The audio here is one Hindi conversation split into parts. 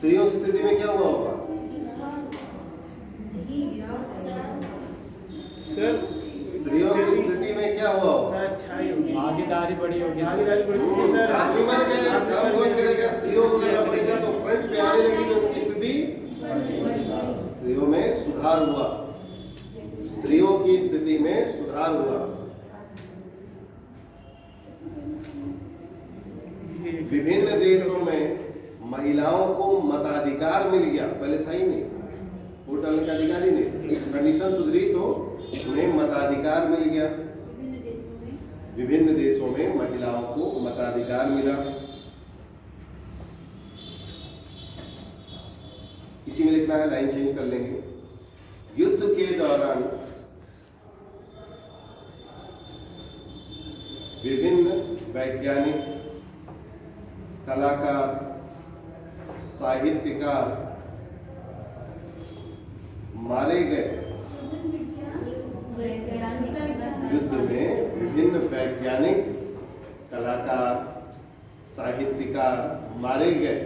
स्त्रियों की स्थिति में क्या हुआ होगा? सर स्त्रियों की स्थिति में क्या हुआ होगा? भागीदारी बड़ी होगी। भागीदारी बड़ी होगी सर। आदमी मर गए, काम कौन करेगा? स्त्रियों को करना पड़ेगा, तो फ्रंट पे आने लगी तो उनकी स्थिति, स्त्रियों में सुधार हुआ, स्त्रियों की स्थिति में सुधार हुआ। विभिन्न देशों में महिलाओं को मताधिकार मिल गया, पहले था ही नहीं, वोट डालने का अधिकार ही नहीं, कंडीशन सुधरी तो उन्हें मताधिकार मिल गया। विभिन्न देशों में महिलाओं को मताधिकार मिला। इसी में लिखना है, लाइन चेंज कर लेंगे। युद्ध के दौरान विभिन्न वैज्ञानिक, कलाकार, साहित्यकार मारे गए। युद्ध में विभिन्न वैज्ञानिक, कलाकार, साहित्यकार मारे गए।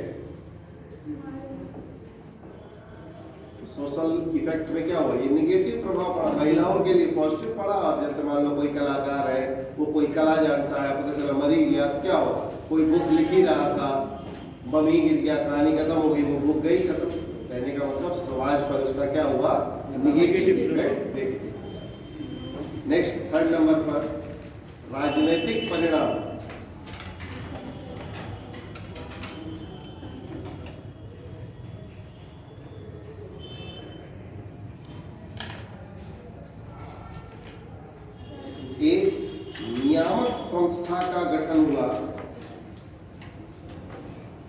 सोशल इफेक्ट में क्या हुआ? ये निगेटिव प्रभाव पड़ा, महिलाओं के लिए पॉजिटिव पड़ा। आप जैसे मान लो कोई कलाकार है, वो कोई कला जानता है, पता चला मर ही गया, तो क्या हुआ? कोई बुक लिख ही रहा था, बम ही गिर गया, कहानी खत्म हो गई, वो बुक गई खत्म। कहने का मतलब समाज पर उसका क्या हुआ? निगेटिव इफेक्ट देखिए। नेक्स्ट, थर्ड नंबर पर राजनीतिक परिणाम। एक नियामक संस्था का गठन हुआ,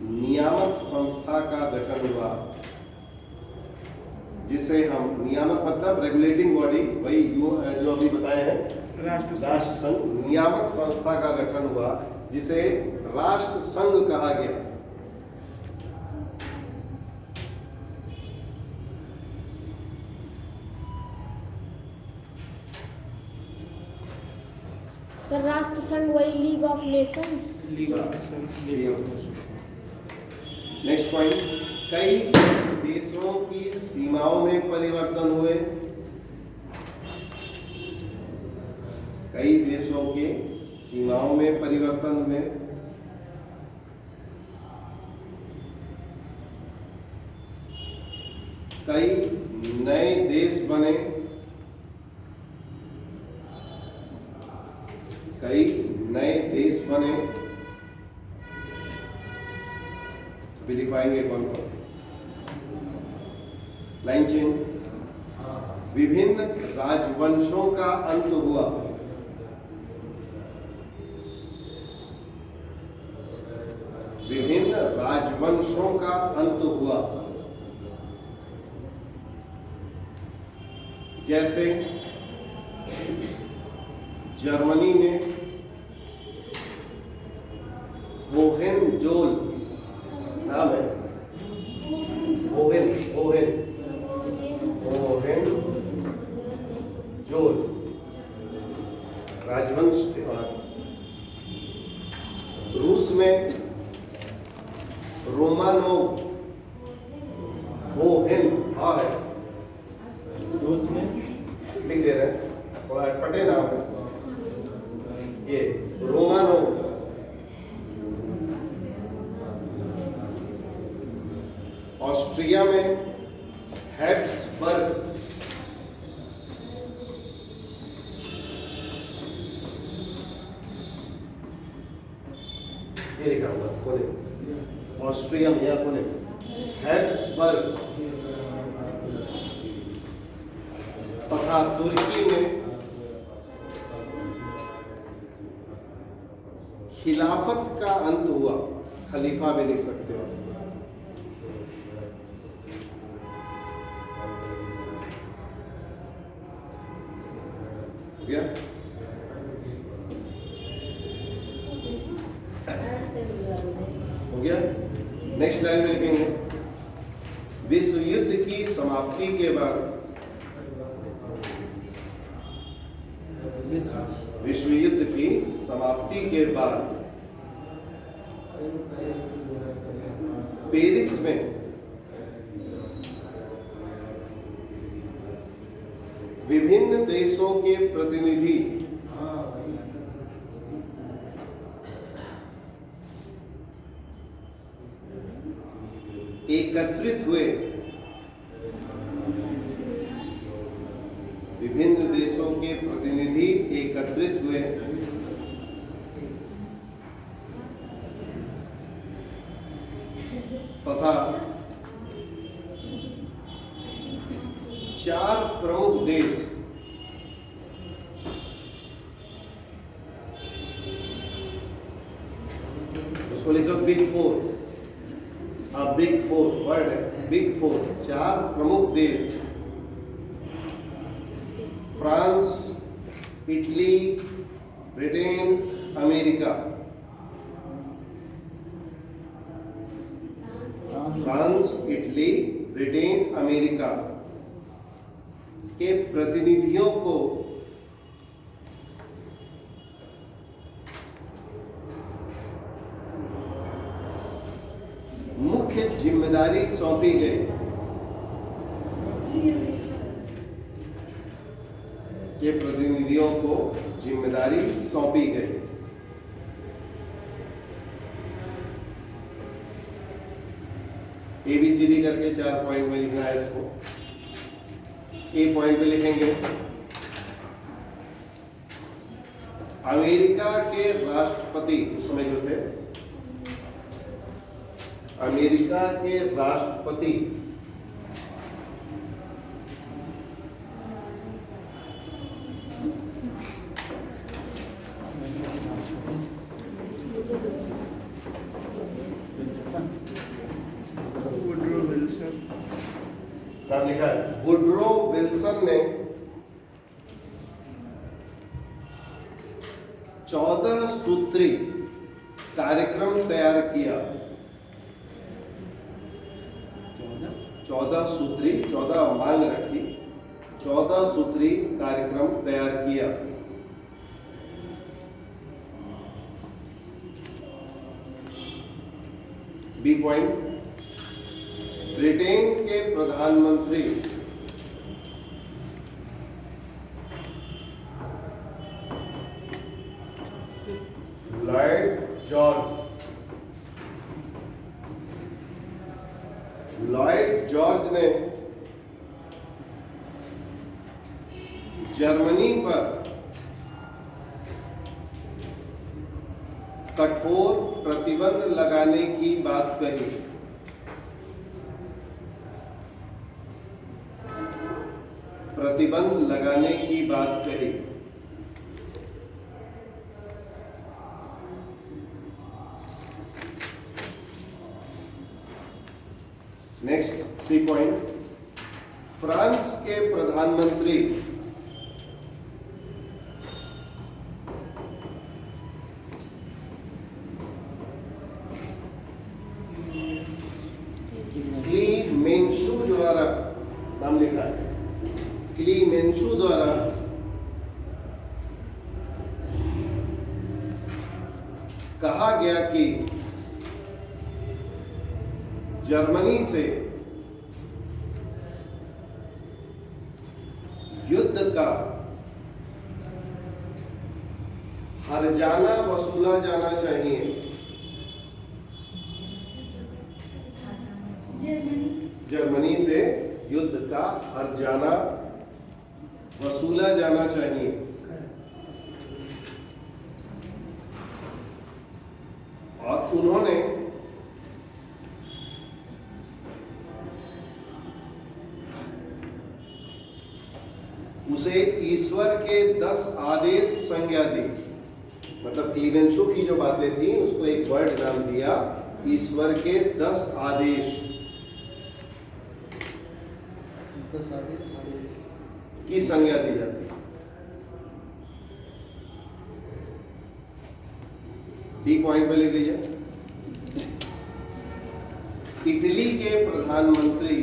नियामक संस्था का गठन हुआ, जिसे हम नियामक मतलब रेगुलेटिंग बॉडी, वही जो अभी बताए हैं राष्ट्र संघ। नियामक संस्था का गठन हुआ जिसे राष्ट्र संघ कहा गया। सर राष्ट्र संघ वही league of Nations. Next point, कई देशों की सीमाओं में परिवर्तन हुए। कई देशों के सीमाओं में परिवर्तन हुए। कई नए देश बने। कई नए देश बने। अभी लिखवाएंगे कौन सा। Line change. विभिन्न राजवंशों का अंत हुआ। विभिन्न राजवंशों का अंत हुआ। जैसे जर्मनी में होहेनजोल नाम है, होहेनजोल। राजवंश के बाद रूस में रोमानोव, होहेन है, रूस में लिख दे रहे हैं, थोड़ा पटे नाम है ये, रोमानोव। ऑस्ट्रिया में हैब्सबर्ग। ये लिखा हुआ कोने, ऑस्ट्रिया में, यहाँ कोने हैब्सबर्ग। तथा तुर्की में खिलाफत का अंत हुआ। खलीफा भी लिख सकते हो। हो गया? हो गया? नेक्स्ट लाइन में लिखेंगे, विश्व युद्ध की समाप्ति के बाद, विश्व युद्ध की समाप्ति के बाद पेरिस में देशों के प्रतिनिधि एकत्रित हुए। विभिन्न देशों के प्रतिनिधि एकत्रित हुए तथा 4 प्रमुख देश उसको लिख लो बिग 4। बिग 4 वर्ड है, बिग 4 4 प्रमुख देश France, Italy, Britain, America. France, Italy, Britain, America के प्रतिनिधियों को मुख्य जिम्मेदारी सौंपी गई के प्रतिनिधियों को जिम्मेदारी सौंपी गई। ABCD करके 4 पॉइंट में लिखना है इसको। A पॉइंट पे लिखेंगे अमेरिका के राष्ट्रपति उस समय जो थे, अमेरिका के राष्ट्रपति नाम लिखा है वुडरो विल्सन ने 14 सूत्री कार्यक्रम तैयार किया। 14 सूत्री 14 मांग रखी, 14 सूत्री कार्यक्रम तैयार किया। बी पॉइंट ब्रिटेन के प्रधानमंत्री लॉयड जॉर्ज ने जर्मनी पर कठोर प्रतिबंध लगाने की बात कही। प्रतिबंध लगाने की बात कही। नेक्स्ट सी पॉइंट फ्रांस के प्रधानमंत्री क्लीमेंशु द्वारा नाम लिखा है, क्लीमेंशु द्वारा कहा गया कि जर्मनी से युद्ध का हर्जाना वसूला जाना चाहिए। जर्मनी से युद्ध का हर्जाना वसूला जाना चाहिए। और उन्होंने उसे ईश्वर के 10 आदेश संज्ञा दी। मतलब क्लीमेंशु की जो बातें थी उसको एक वर्ड नाम दिया, ईश्वर के 10 आदेश की संज्ञा दी जाती है। डी पॉइंट पे लिख लीजिए इटली के प्रधानमंत्री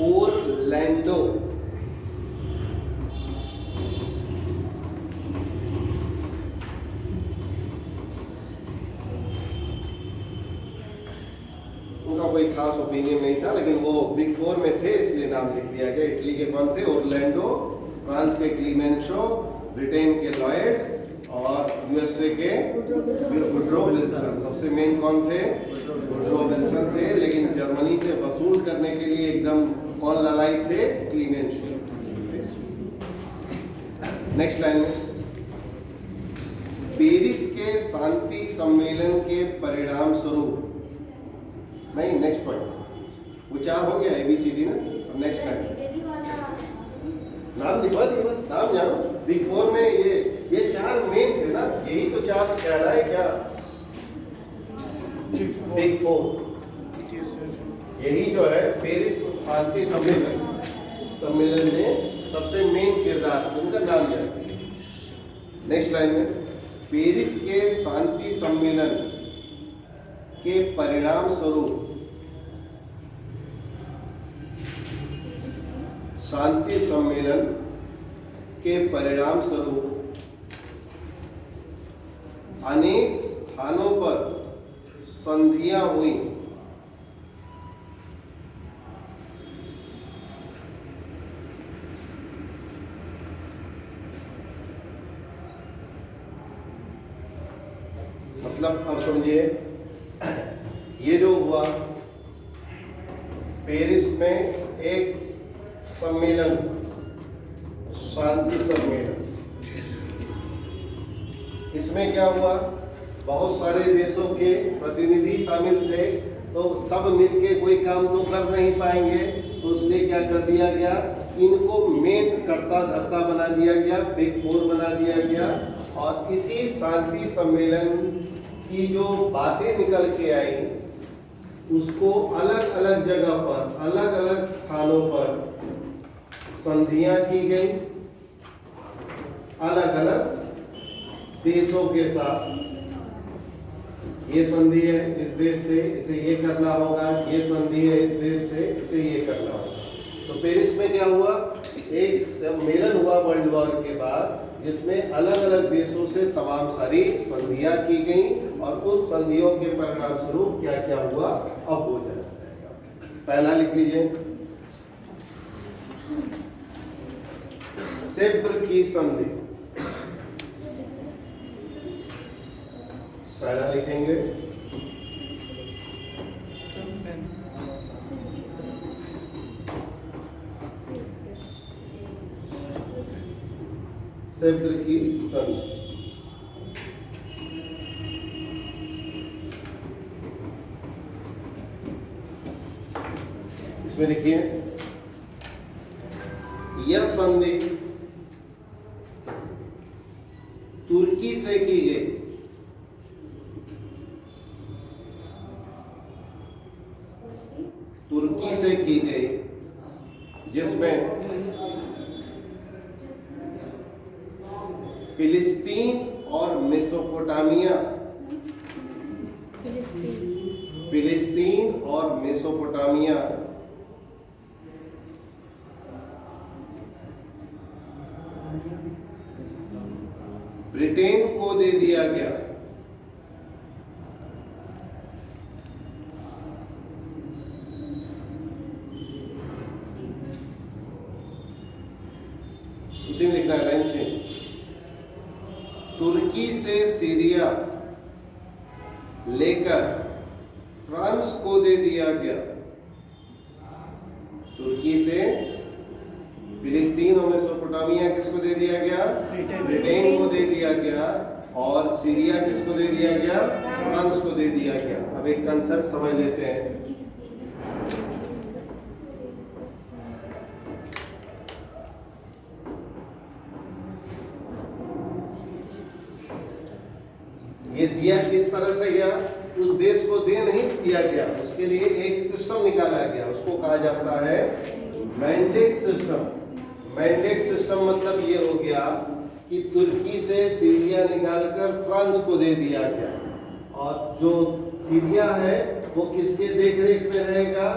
ओरलैंडो उनका कोई खास ओपिनियन नहीं था, लेकिन वो बिग फोर में थे इसलिए नाम लिख दिया गया। इटली के कौन थे? ओरलैंडो, फ्रांस के क्लीमेंशो, ब्रिटेन के लॉयड और यूएसए के वुड्रो विल्सन। सबसे मेन कौन थे? वुड्रो विल्सन थे। लेकिन जर्मनी से वसूल करने के लिए एकदम कौन लड़ाई थे? क्लीमेंशो। नेक्स्ट लाइन में, पेरिस के शांति सम्मेलन के परिणाम स्वरूप, नहीं नेक्स्ट पॉइंट उच्चार हो गया ABCD ना। अब नेक्स्ट लाइन, नाम दिखवा दिए, बस नाम जानो। बिग फोर में ये चार मेन थे ना, यही तो चार कह रहा है क्या? बिग फोर यही जो है पेरिस शांति सम्मेलन में सबसे मेन किरदार, उनका नाम जानते हैं। नेक्स्ट लाइन में, पेरिस के शांति सम्मेलन के परिणाम स्वरूप, शांति सम्मेलन के परिणाम स्वरूप अनेक स्थानों पर संधियां हुई। मतलब अब समझिए, ये जो हुआ पेरिस में एक सम्मेलन, शांति सम्मेलन, इसमें क्या हुआ? बहुत सारे देशों के प्रतिनिधि शामिल थे, तो सब मिलके कोई काम तो कर नहीं पाएंगे, तो उसने क्या कर दिया गया? इनको मेन कर्ता धर्ता बना दिया गया, बिग फोर बना दिया गया। और इसी शांति सम्मेलन की जो बातें निकल के आई, उसको अलग अलग जगह पर, अलग अलग स्थानों पर संधियां की गई, अलग अलग देशों के साथ। ये संधि है इस देश से, इसे ये करना होगा, ये संधि है इस देश से, इसे ये करना होगा। तो पेरिस में क्या हुआ? एक सम्मेलन हुआ वर्ल्ड वॉर के बाद, जिसमें अलग अलग देशों से तमाम सारी संधियां की गई, और उन संधियों के परिणाम स्वरूप क्या क्या हुआ अब हो जाएगा। पहला लिख लीजिए, सेब्र की संधि। पहला लिखेंगे सेब्र की संधि। इसमें लिखिए, यह संधि तुर्की से की गई। तुर्की से की गई, जिसमें फिलिस्तीन और मेसोपोटामिया, फिलिस्तीन और मेसोपोटामिया ब्रिटेन को दे दिया गया। उसी में लिखना है, लाइन चेंज। तुर्की से सीरिया लेकर फ्रांस को दे दिया गया। तुर्की से फिलिस्तीन और मेसोपोटामिया किसको दे दिया गया? ब्रिटेन को दे दिया गया। और सीरिया किसको दे दिया गया? फ्रांस को दे दिया गया। अब एक कंसेप्ट समझ लेते हैं। ये दिया किस तरह से गया? उस देश को दे नहीं दिया गया, उसके लिए एक सिस्टम निकाला गया, उसको कहा जाता है मैंडेट सिस्टम। मैंडेट सिस्टम मतलब ये हो गया कि तुर्की से सीरिया निकालकर फ्रांस को दे दिया गया, और जो सीरिया है वो किसके देखरेख में रहेगा?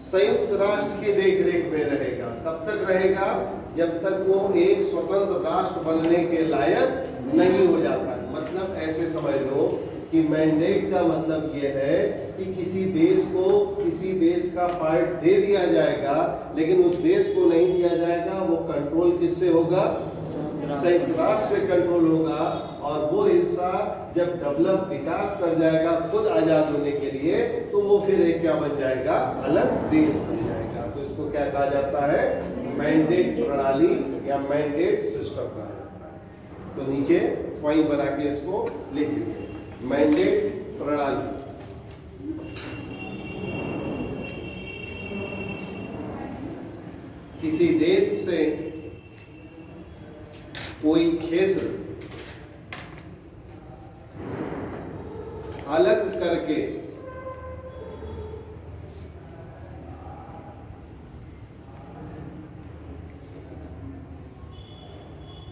संयुक्त राष्ट्र की देखरेख में रहेगा। कब तक रहेगा? जब तक वो एक स्वतंत्र राष्ट्र बनने के लायक नहीं हो जाता। मतलब ऐसे समझ लो कि मैंडेट का मतलब ये है कि किसी देश को किसी देश का पार्ट दे दिया जाएगा, लेकिन उस देश को नहीं दिया जाएगा। वो कंट्रोल किससे होगा? संयुक्त राष्ट्र से कंट्रोल होगा। और वो हिस्सा जब डेवलप विकास कर जाएगा खुद आजाद होने के लिए, तो वो फिर एक क्या बन जाएगा? अलग देश बन जाएगा। तो इसको क्या कहा जाता है? मैंडेट प्रणाली या मैंडेट सिस्टम कहा जाता है। तो नीचे पॉइंट बना के इसको लिख लीजिए, मैंडेट प्रणाली। किसी देश से कोई क्षेत्र अलग करके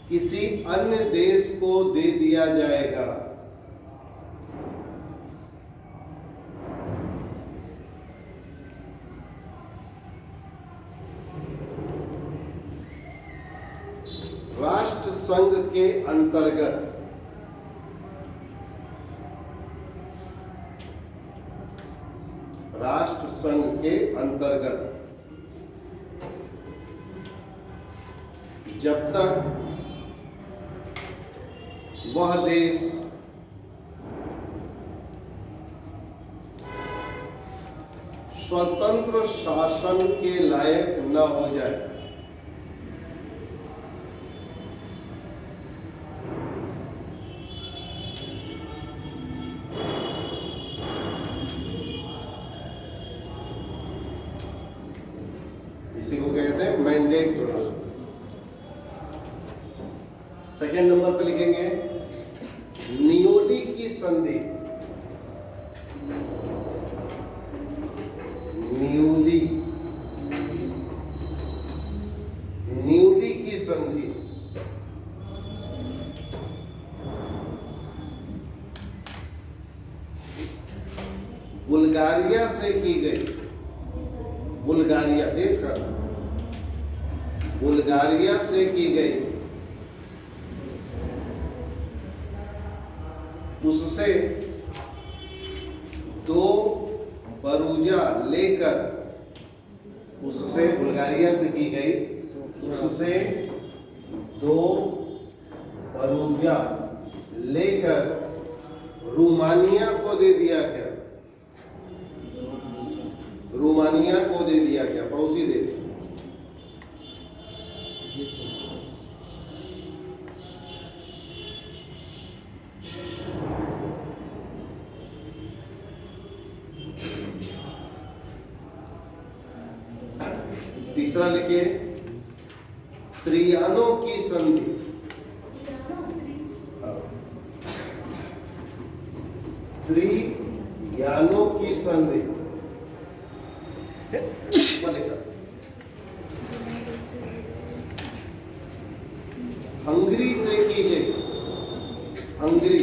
किसी अन्य देश को दे दिया जाएगा। राष्ट्र संघ के अंतर्गत राष्ट्र संघ के अंतर्गत जब तक वह देश स्वतंत्र शासन के लायक न हो जाए, इसी को कहते हैं मैंडेट प्रणाली। सेकेंड नंबर पे लिखेंगे नियोली की संधि। न्यूली की संधि बुल्गारिया से की गई। बुल्गारिया देश का नाम, बुल्गारिया से की गई। उससे 2 बरूजा लेकर, उससे बुल्गारिया से की गई, उससे 2 बरूजा लेकर रोमानिया को दे दिया गया। रोमानिया को दे दिया गया, पड़ोसी देश। तीसरा लिखिए त्रियानो की संधि। त्रियानो की संधि हंगरी से की गई। हंगरी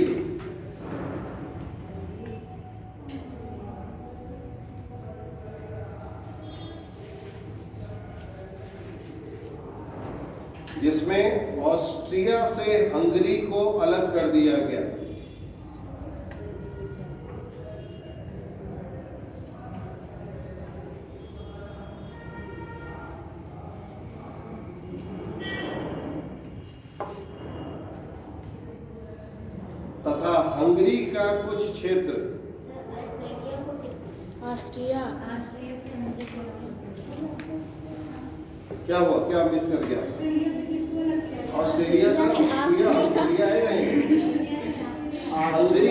जिसमें ऑस्ट्रिया से हंगरी को अलग कर दिया गया। तथा हंगरी का कुछ क्षेत्र ऑस्ट्रिया। क्या हुआ? क्या मिस कर गया? ऑस्ट्रेलिया का ऑस्ट्रेलिया आएगा हंगरी।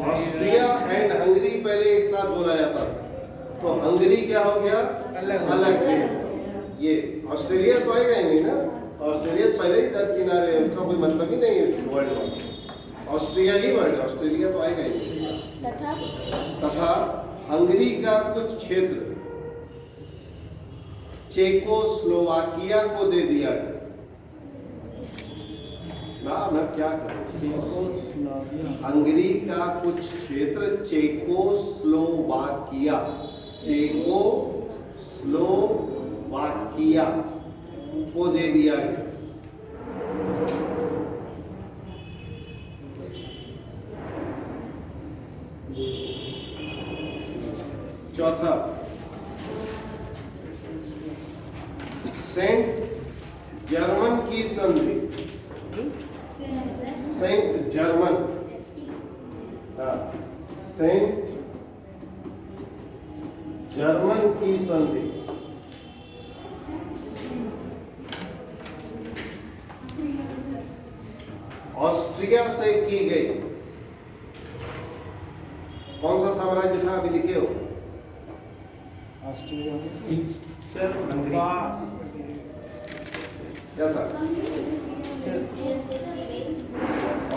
ऑस्ट्रिया एंड हंगरी पहले एक साथ बोला जाता था, तो हंगरी क्या हो गया? अलग देश। ये ऑस्ट्रेलिया तो आएगा ही नहीं ना, ऑस्ट्रेलिया पहले ही दरकिनारे है, उसका कोई मतलब ही नहीं है इस वर्ल्ड में। ऑस्ट्रिया ही वर्ल्ड है, ऑस्ट्रेलिया तो आएगा ही नहीं। तथा हंगरी का कुछ क्षेत्र चेकोस्लोवाकिया को दे दिया गया। मैं क्या करूं? हंगरी का कुछ क्षेत्र चेकोस्लोवाकिया को दे दिया गया। चौथा, सेंट जर्मन की संधि, सेंट जर्मन, सेंट जर्मन की संधि ऑस्ट्रिया से की गई। कौन सा साम्राज्य था, अभी लिखे हो? क्या था?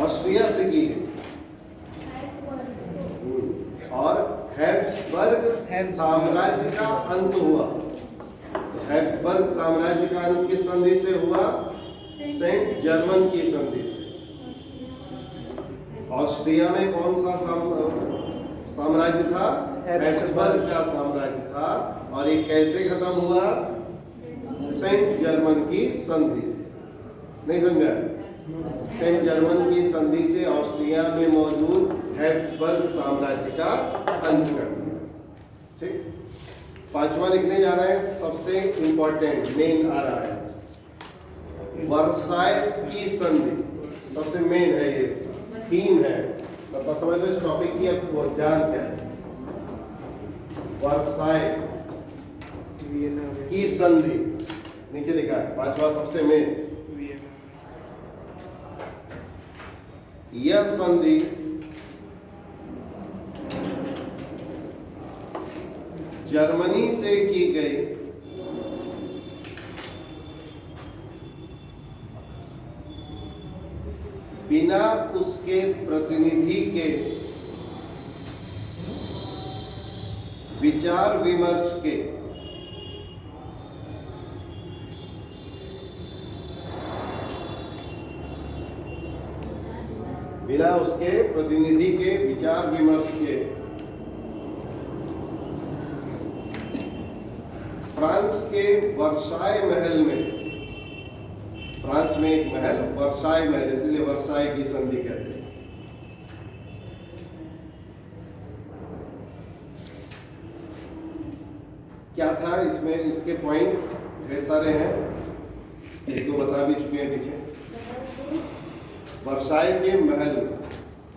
ऑस्ट्रिया से की गई। और हैब्सबर्ग साम्राज्य का अंत हुआ। हैब्सबर्ग साम्राज्य का अंत किस संधि से हुआ? सेंट जर्मन की संधि से। ऑस्ट्रिया में कौन सा साम्राज्य था? हैब्सबर्ग का साम्राज्य था। और ये कैसे खत्म हुआ? सेंट जर्मन की संधि से। नहीं समझा? सेंट जर्मन की संधि से ऑस्ट्रिया में मौजूद हैब्सबर्ग साम्राज्य का अंत कर दिया। ठीक, पांचवा लिखने जा रहे हैं, सबसे इंपॉर्टेंट मेन आ रहा है, वर्साय की संधि। सबसे मेन है, ये थीम है, मतलब समझ लो इस टॉपिक की आपको जान क्या है। वर्साय की संधि नीचे लिखा है, पांचवा सबसे मेन। यह संधि जर्मनी से की गई बिना उसके प्रतिनिधि के विचार विमर्श के बिना उसके प्रतिनिधि के विचार विमर्श के फ्रांस के वर्साय महल में, फ्रांस में एक महल वर्साय महल, इसलिए वर्साय की संधि कहते हैं। क्या था इसमें? इसके पॉइंट ढेर सारे हैं, एक दो बता भी चुके हैं पीछे। वर्साय के महल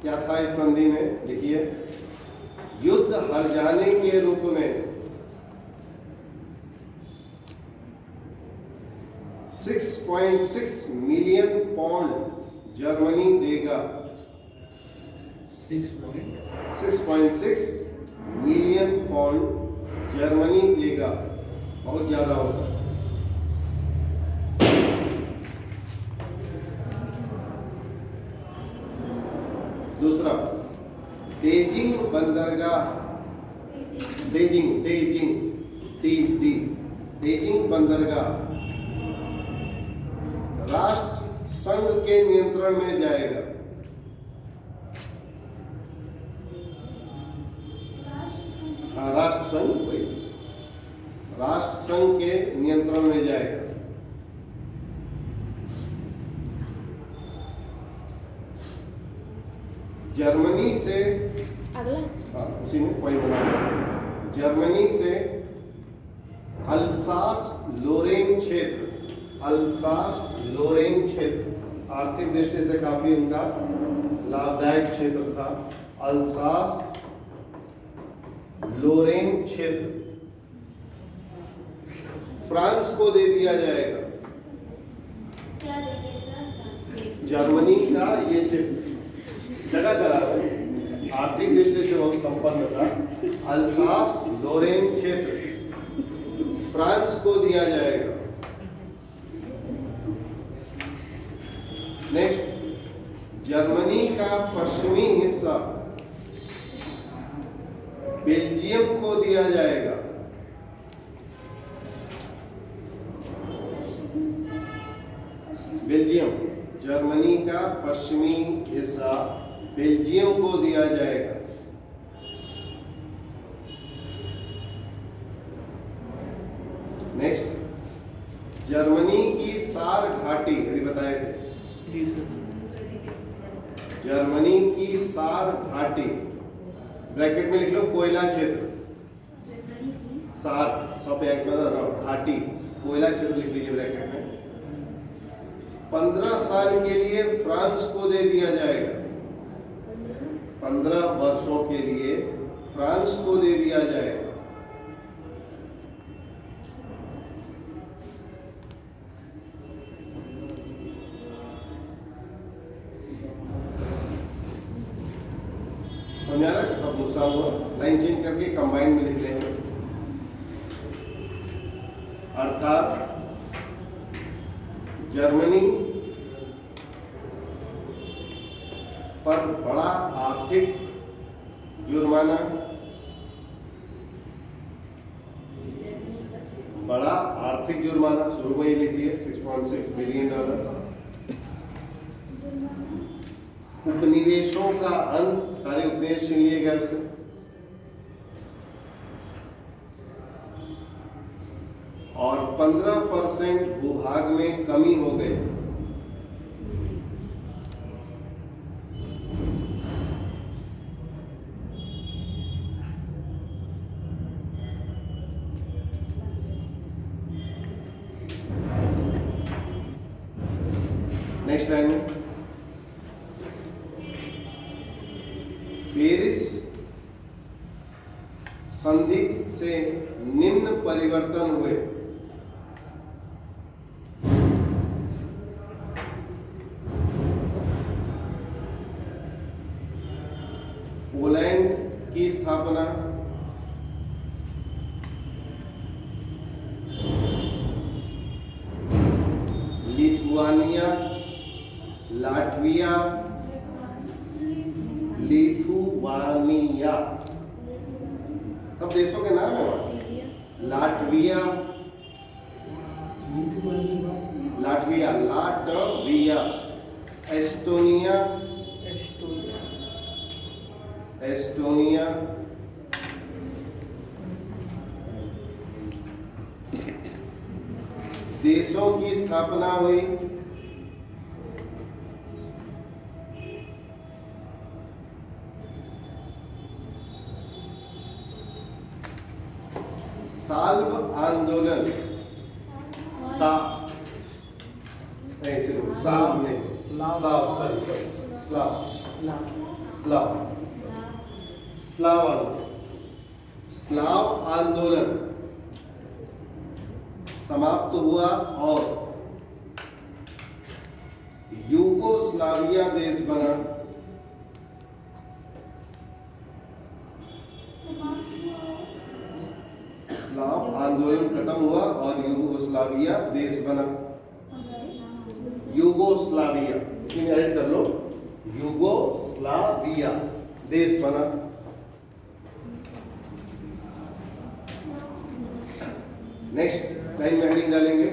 क्या था इस संधि में? देखिए, युद्ध हार जाने के रूप में 6.6 मिलियन पाउंड जर्मनी देगा। 6.6 मिलियन पाउंड जर्मनी देगा, बहुत ज्यादा होगा। दूसरा, तेजिंग बंदरगाह, तेजिंग बंदरगाह राष्ट्र संघ के नियंत्रण में जाएगा। राष्ट्र संघ के नियंत्रण में जाएगा। जर्मनी से अगला, उसी में पॉइंट बना, जर्मनी से अल्सास लोरेन क्षेत्र आर्थिक दृष्टि से काफी उनका लाभदायक क्षेत्र था। अल्सास लोरेन क्षेत्र फ्रांस को दे दिया जाएगा। क्या देंगे सर? जर्मनी का ये क्षेत्र जगह करा है, आर्थिक दृष्टि से बहुत संपन्न था। अल्सास लोरेन क्षेत्र फ्रांस को दिया जाएगा। नेक्स्ट, जर्मनी का पश्चिमी हिस्सा बेल्जियम को दिया जाएगा। बेल्जियम, जर्मनी का पश्चिमी हिस्सा बेल्जियम को दिया जाएगा। नेक्स्ट, जर्मनी की सार घाटी, अभी बताए थे, जर्मनी की सार घाटी, ब्रैकेट में लिख लो कोयला क्षेत्र, 700 पे एक मतलब घाटी कोयला क्षेत्र लिख लीजिए ब्रैकेट में। 15 साल के लिए फ्रांस को दे दिया जाएगा, 15 वर्षों के लिए फ्रांस को दे दिया जाएगा। समझा रहा है? सब नुकसान हुआ, लाइन चेंज करके कंबाइंड में लिख लेंगे। अर्थात जर्मनी पर बड़ा आर्थिक जुर्माना, बड़ा आर्थिक जुर्माना शुरू में ही लिख लिए $6.6 बिलियन। उपनिवेशों का अंत, सारे उपनिवेश छीन लिए गए उससे। और 15% भूभाग में कमी हो गई। नेक्स्ट लाइन में पेरिस संधि से निम्न परिवर्तन हुए। पोलैंड की स्थापना, लिथुआनिया, लाटविया, लिथुआनिया सब देशों के नाम है वहां। Latvia, Latvia, Latvia, Estonia, Estonia, देशों की स्थापना हुई। साल्व आंदोलन, स्लाव आंदोलन समाप्त हुआ और यूगोस्लाविया देश बना। स्लाव आंदोलन खत्म हुआ और यूगोस्लाविया देश बना। यूगोस्लाविया, इसमें ऐड कर लो, यूगोस्लाविया देश बना। नेक्स्ट लाइन में हेडिंग डालेंगे,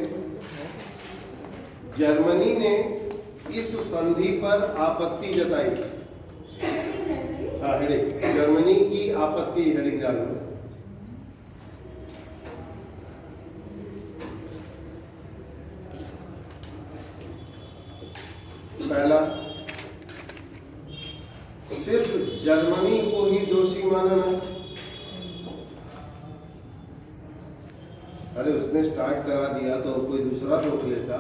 जर्मनी ने इस संधि पर आपत्ति जताई। हाँ हेडिंग, जर्मनी की आपत्ति, हेडिंग डाल लो। पहला, सिर्फ जर्मनी को ही दोषी मानना। अरे उसने स्टार्ट करा दिया तो कोई दूसरा रोक लेता,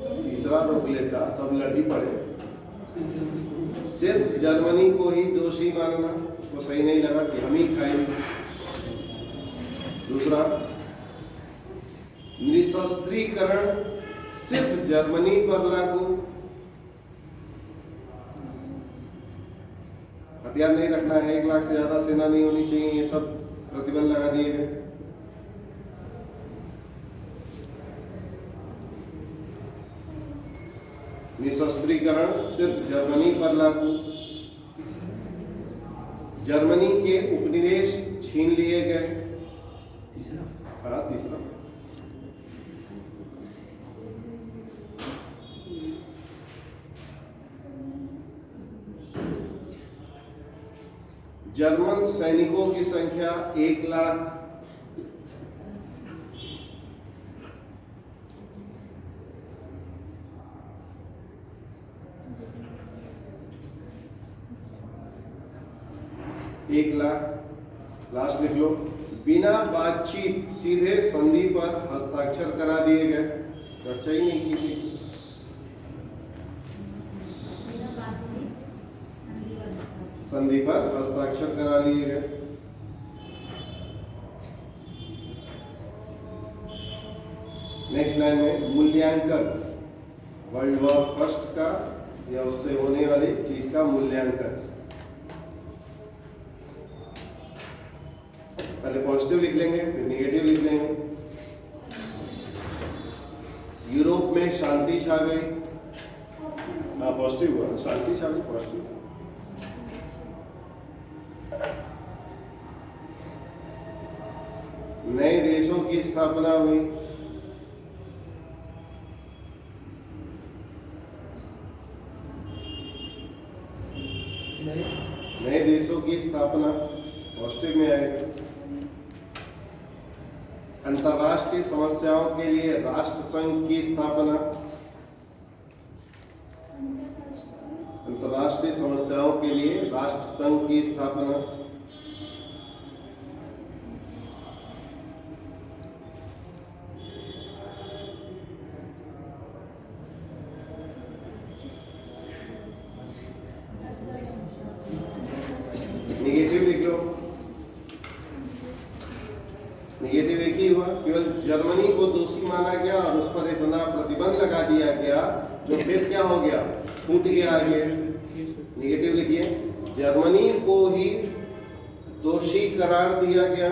तीसरा रोक लेता, सब लड़ी पड़े। सिर्फ जर्मनी को ही दोषी मानना उसको सही नहीं लगा कि हम ही खाएंगे। दूसरा, निशस्त्रीकरण सिर्फ जर्मनी पर लागू, हथियार नहीं रखना है, 1 लाख से ज्यादा सेना नहीं होनी चाहिए, ये सब प्रतिबंध लगा दिए गए। निशस्त्रीकरण सिर्फ जर्मनी पर लागू। जर्मनी के उपनिवेश छीन लिए गए। हाँ तीसरा, जर्मन सैनिकों की संख्या 1 लाख। लास्ट लिख लो। बिना बातचीत सीधे संधि पर हस्ताक्षर करा दिए गए, चर्चा ही नहीं की थी। बिना बातचीत संधि पर हस्ताक्षर करा लिए गए। नेक्स्ट लाइन में मूल्यांकन, वर्ल्ड वॉर फर्स्ट का या उससे होने वाली चीज का मूल्यांकन। पहले पॉजिटिव लिख लेंगे फिर निगेटिव लिख लेंगे। यूरोप में शांति छा गई, हाँ पॉजिटिव हुआ, शांति छा गई, पॉजिटिव। नए देशों की स्थापना हुई, नए देशों की स्थापना पॉजिटिव में आएगी। अंतर्राष्ट्रीय समस्याओं के लिए राष्ट्र संघ की स्थापना, अंतर्राष्ट्रीय समस्याओं के लिए राष्ट्र संघ की स्थापना। निगेटिव लिख लो, निगेटिव एक ही हुआ, केवल जर्मनी को दोषी माना गया और उस पर इतना प्रतिबंध लगा दिया गया जो फिर क्या हो गया, फूट गया आगे। निगेटिव लिखिए, जर्मनी को ही दोषी करार दिया गया।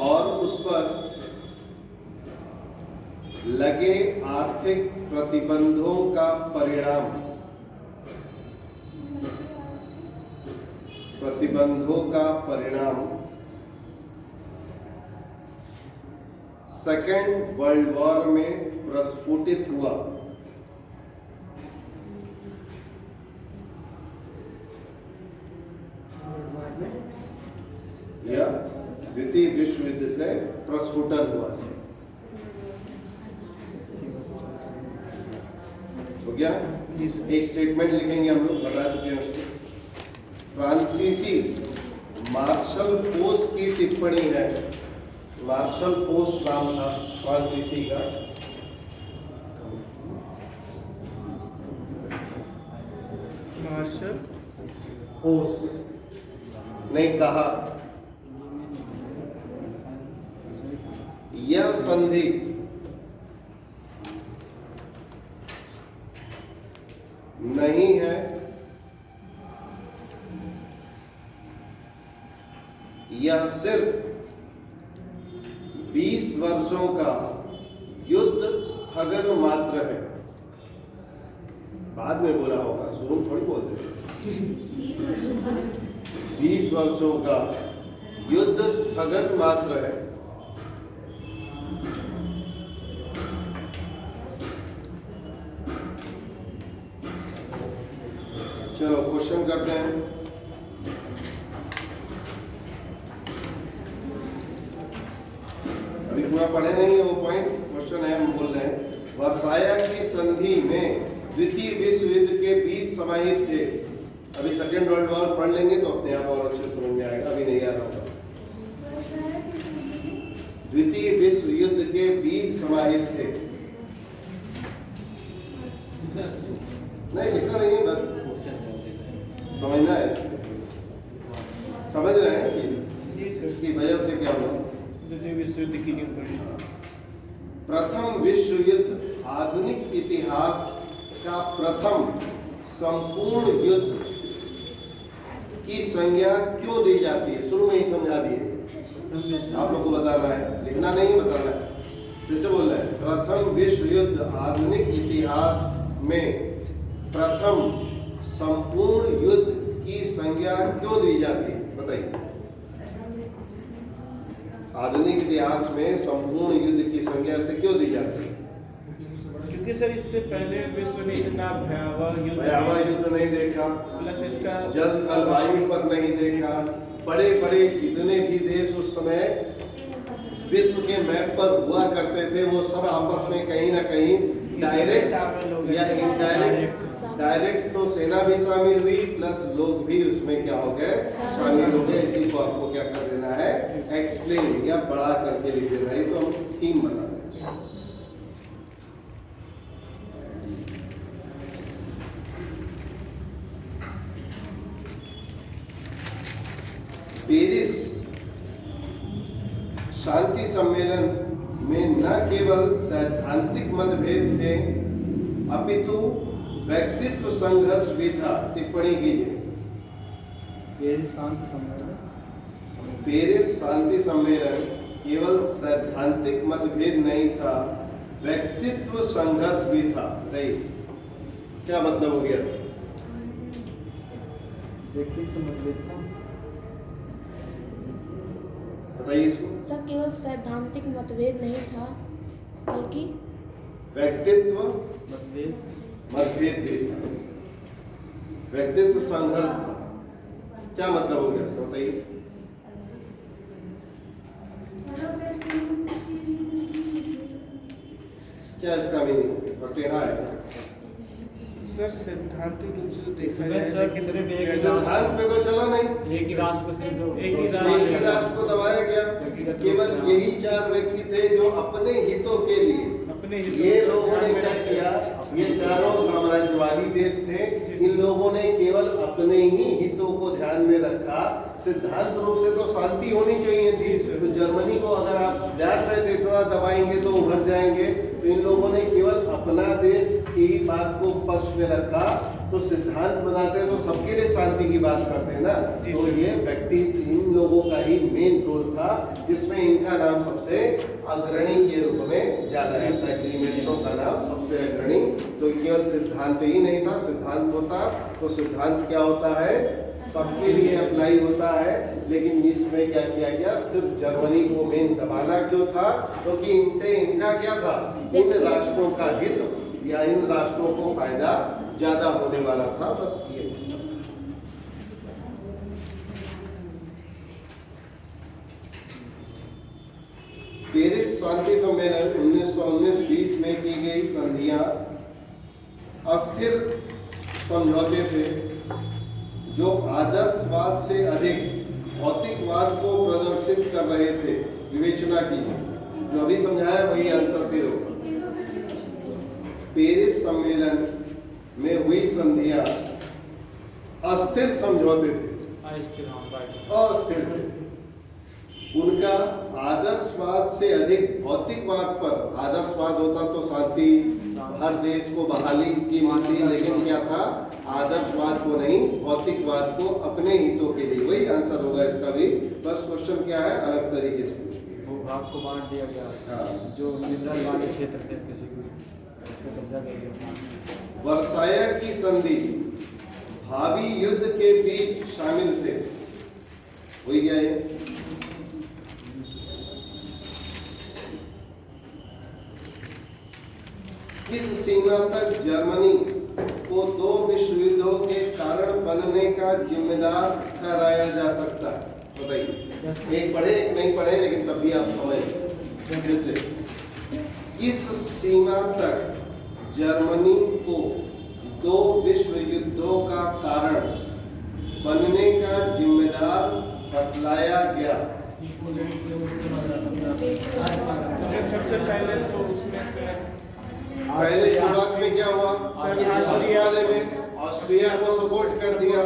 और उस पर लगे आर्थिक प्रतिबंधों का परिणाम, प्रतिबंधों का परिणाम सेकेंड वर्ल्ड वॉर में प्रस्फुटित हुआ। या द्वितीय विश्व युद्ध से प्रस्फुटन हुआ से हो गया। एक स्टेटमेंट लिखेंगे, हम लोग बता चुके हैं उसको। फ्रांसीसी मार्शल फोर्स की टिप्पणी है, मार्शल फोर्स नाम था फ्रांसीसी का। मार्शल फोर्स ने कहा यह संधि नहीं है, यह सिर्फ 20 वर्षों का युद्ध स्थगन मात्र है। बाद में बोला होगा, शुरू में थोड़ी बोलते थे। 20 वर्षों का युद्ध स्थगन मात्र है। चलो क्वेश्चन करते हैं। अभी पूरा पढ़े नहीं है वो पॉइंट, क्वेश्चन है, हम बोल रहे हैं। वर्साया की संधि में द्वितीय विश्व युद्ध के बीच समाहित थे। अभी सेकेंड वर्ल्ड वॉर पढ़ लेंगे तो अपने आप और अच्छे समझ में आएगा, अभी नहीं आ रहा होगा। द्वितीय विश्व युद्ध के बीच समाहित थे। नहीं लिखना नहीं है, बस समझना है इसको। समझ रहे हैं कि इसकी वजह से क्या हुआ। द्वितीय विश्व युद्ध की नींव पड़ी। प्रथम विश्व युद्ध आधुनिक इतिहास का प्रथम संपूर्ण युद्ध की संज्ञा क्यों दी जाती है? शुरू में ही समझा दिए, आप लोग को बताना है, लिखना नहीं बताना है। फिर से बोल रहे हैं, प्रथम विश्व युद्ध आधुनिक इतिहास में प्रथम संपूर्ण युद्ध की संज्ञा क्यों दी जाती है? बताइए। आधुनिक इतिहास में संपूर्ण युद्ध की संज्ञा से क्यों दी जाती है? क्योंकि सर इससे पहले विश्व ने इतना भयावह युद्ध नहीं देखा, प्लस इसका जल थल वायु पर नहीं देखा। बड़े बड़े जितने भी देश उस समय विश्व के मैप पर हुआ करते थे, वो सब आपस में कहीं ना कहीं डायरेक्ट शामिल हो गए। या इनडायरेक्ट। डायरेक्ट तो सेना भी शामिल हुई प्लस लोग भी उसमें क्या हो गए, शामिल हो गए। इसी को आपको क्या कर देना है, एक्सप्लेन या बड़ा करके लिख देना है। तो हम थीम बना रहे हैं। पेरिस शांति सम्मेलन में न केवल सैद्धांतिक मतभेद थे अपितु व्यक्तित्व संघर्ष भी था। टिप्पणी कीजिए। पेरिस शांति सम्मेलन पेरिस शांति सम्मेलन केवल सैद्धांतिक मतभेद नहीं था, व्यक्तित्व संघर्ष भी था। सही, क्या मतलब हो गया इसका? व्यक्तित्व मतभेद था। बताइए इसको। सब केवल सैद्धांतिक मतभेद नहीं था बल्कि व्यक्तित्व मतभेद मतभेद भी था, व्यक्तित्व संघर्ष था। क्या मतलब हो गया इसका? बताइए। क्या इसका मीनिंग? और टेढ़ा है सर सिद्धांतिक रूप से तो देखा इसमें जाए सर लेकिन सिर्फ एक सिद्धांत पे तो चला नहीं। एक ही राष्ट्र को सिर्फ दो- एक ही एक ही राष्ट्र को दबाया गया। केवल यही 4 व्यक्ति थे जो अपने हितों के लिए, अपने हितों ये को लोगों ने ध्यान में क्या रखते किया, हुए ये चारों साम्राज्यवादी देश थे, इन लोगों ने केवल अपने ही हितों को ध्यान में रखा। सिद्धांत रूप से तो शांति होनी चाहिए थी। तो जर्मनी को अगर आप जान रहे थे इतना दबाएंगे तो उभर जाएंगे, तो इन लोगों ने केवल अपना देश की ही बात को पक्ष में रखा। तो सिद्धांत बनाते तो सबके लिए शांति की बात करते हैं ना। तो ये व्यक्ति इन लोगों का ही मेन रोल था, जिसमें इनका नाम सबसे अग्रणी के रूप में जाना जाता है। क्लीमेंसों का नाम सबसे अग्रणी। तो केवल सिद्धांत ही नहीं था, सिद्धांत होता तो सिद्धांत क्या होता है, सबके लिए अप्लाई होता है। लेकिन इसमें क्या किया गया, सिर्फ जर्मनी को मेन दबाना क्यों था? क्योंकि इनसे इनका क्या था, इन राष्ट्रों का हित या इन राष्ट्रों को फायदा ज्यादा होने वाला था। बस ये पेरिस शांति सम्मेलन 1919-20 में की गई संधियां अस्थिर समझौते थे जो आदर्शवाद से अधिक भौतिकवाद को प्रदर्शित कर रहे थे। विवेचना कीजिए। जो अभी समझाया वही आंसर फिर होगा। पेरिस सम्मेलन में हुई संधियां अस्थिर समझौते थे, अस्थिर अस्थिर थे। उनका आदर्शवाद से अधिक भौतिकवाद पर, आदर्शवाद होता तो शांति, हर देश को बहाली की मिलती, लेकिन क्या था, आदर्शवाद को नहीं, भौतिकवाद को अपने हितों के लिए। वही आंसर होगा इसका भी। बस क्वेश्चन क्या है, अलग तरीके से पूछ लिया। भूभाग को बांट दिया गया। हाँ। जो लिबरल वाले क्षेत्र थे किसी को उसको कब्जा कर लिया। वर्साय की संधि भावी युद्ध के बीच शामिल थे। वही क्या है, किस सीमा तक जर्मनी को 2 विश्व युद्धों के कारण बनने का जिम्मेदार ठहराया जा सकता है? बताइए। एक पढ़े एक नहीं पढ़े, लेकिन तब भी आप समझ फिर से। किस सीमा तक जर्मनी को 2 विश्व युद्धों का कारण बनने का जिम्मेदार बतलाया गया? सबसे पहले तो उसमें से पहले शुरुआत में क्या हुआ, इस ऑस्ट्रेलिया में ऑस्ट्रिया को सपोर्ट कर दिया।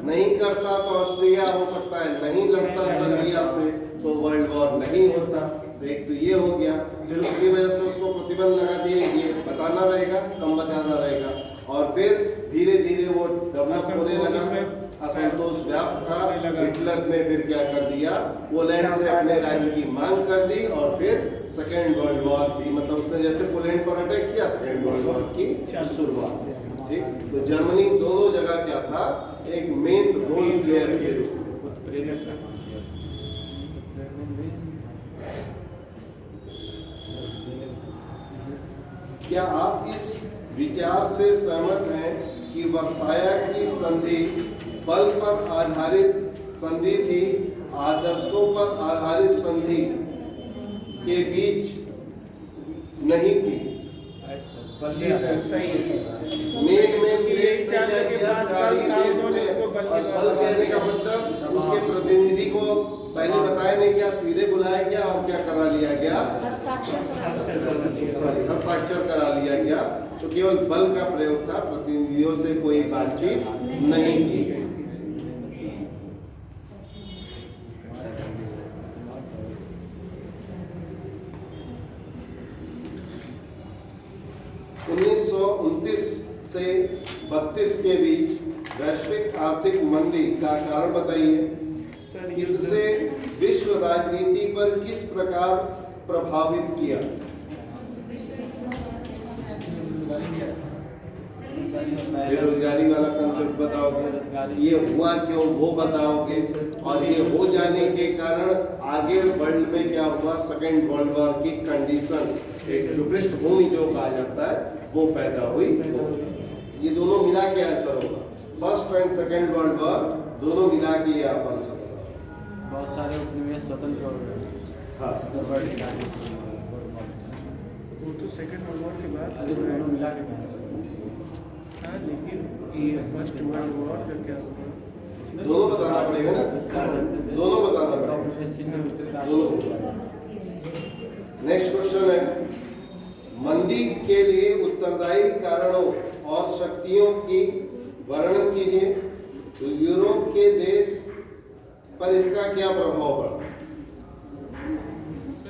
नहीं करता तो ऑस्ट्रिया हो सकता है नहीं लड़ता सर्बिया से, तो वर्ल्ड वॉर नहीं होता। तो एक तो ये हो गया। फिर उसकी वजह से उसको प्रतिबंध लगा दिए, ये बताना रहेगा, कम बताना रहेगा। और फिर धीरे धीरे वो डेवलप होने लगा, असंतोष व्याप्त था। हिटलर ने फिर क्या कर दिया, पोलैंड से अपने राज्य की मांग कर दी। और फिर सेकेंड वर्ल्ड वॉर भी, मतलब उसने जैसे पोलैंड पर अटैक किया, सेकेंड वर्ल्ड वॉर की शुरुआत। ठीक, तो जर्मनी दोनों जगह क्या था, एक मेन रोल प्लेयर के रूप में। क्या आप इस विचार से सहमत हैं कि वर्साय की संधि बल पर आधारित संधि थी, आदर्शों पर आधारित संधि के बीच नहीं थी? जी सर सही है। मेन कि देश यही ने चाहते क्या कि किया, पाँच चार ही साल देश काम ने, उसको बल के और बाद बल कहने का मतलब उसके प्रतिनिधि को पहले बताया नहीं क्या, सीधे बुलाया गया और क्या करा लिया गया, हस्ताक्षर करा सॉरी हस्ताक्षर करा लिया गया। तो केवल बल का प्रयोग था, प्रतिनिधियों से कोई बातचीत नहीं की गई। 1929 से 32 के बीच वैश्विक आर्थिक मंदी का कारण बताइए। इससे विश्व राजनीति पर किस प्रकार प्रभावित किया? बेरोजगारी वाला कंसेप्ट बताओगे, ये हुआ क्यों वो बताओगे, और ये हो जाने के कारण आगे वर्ल्ड में क्या हुआ, सेकेंड वर्ल्ड वॉर की कंडीशन, एक जो पृष्ठभूमि जो कहा जाता है वो पैदा हुई। वो ये दोनों मिला के आंसर होगा, first and second world war दोनों मिला के ये आप आंसर होगा। बहुत सारे उपनिवेश स्वतंत्र हो गए। हाँ वो तो सेकंड वर्ल्ड वॉर के बाद अरे दोनों मिला के कैसे? हाँ, लेकिन ये फर्स्ट वर्ल्ड वॉर का क्या हुआ? दोनों बताना पड़ेगा ना, दोनों बताना पड़ेगा दोनों। नेक्स्ट क्वेश्चन है, मंदी के लिए उत्तरदायी कारणों और शक्तियों की वर्णन कीजिए। तो यूरोप के देश पर इसका क्या प्रभाव पड़ा?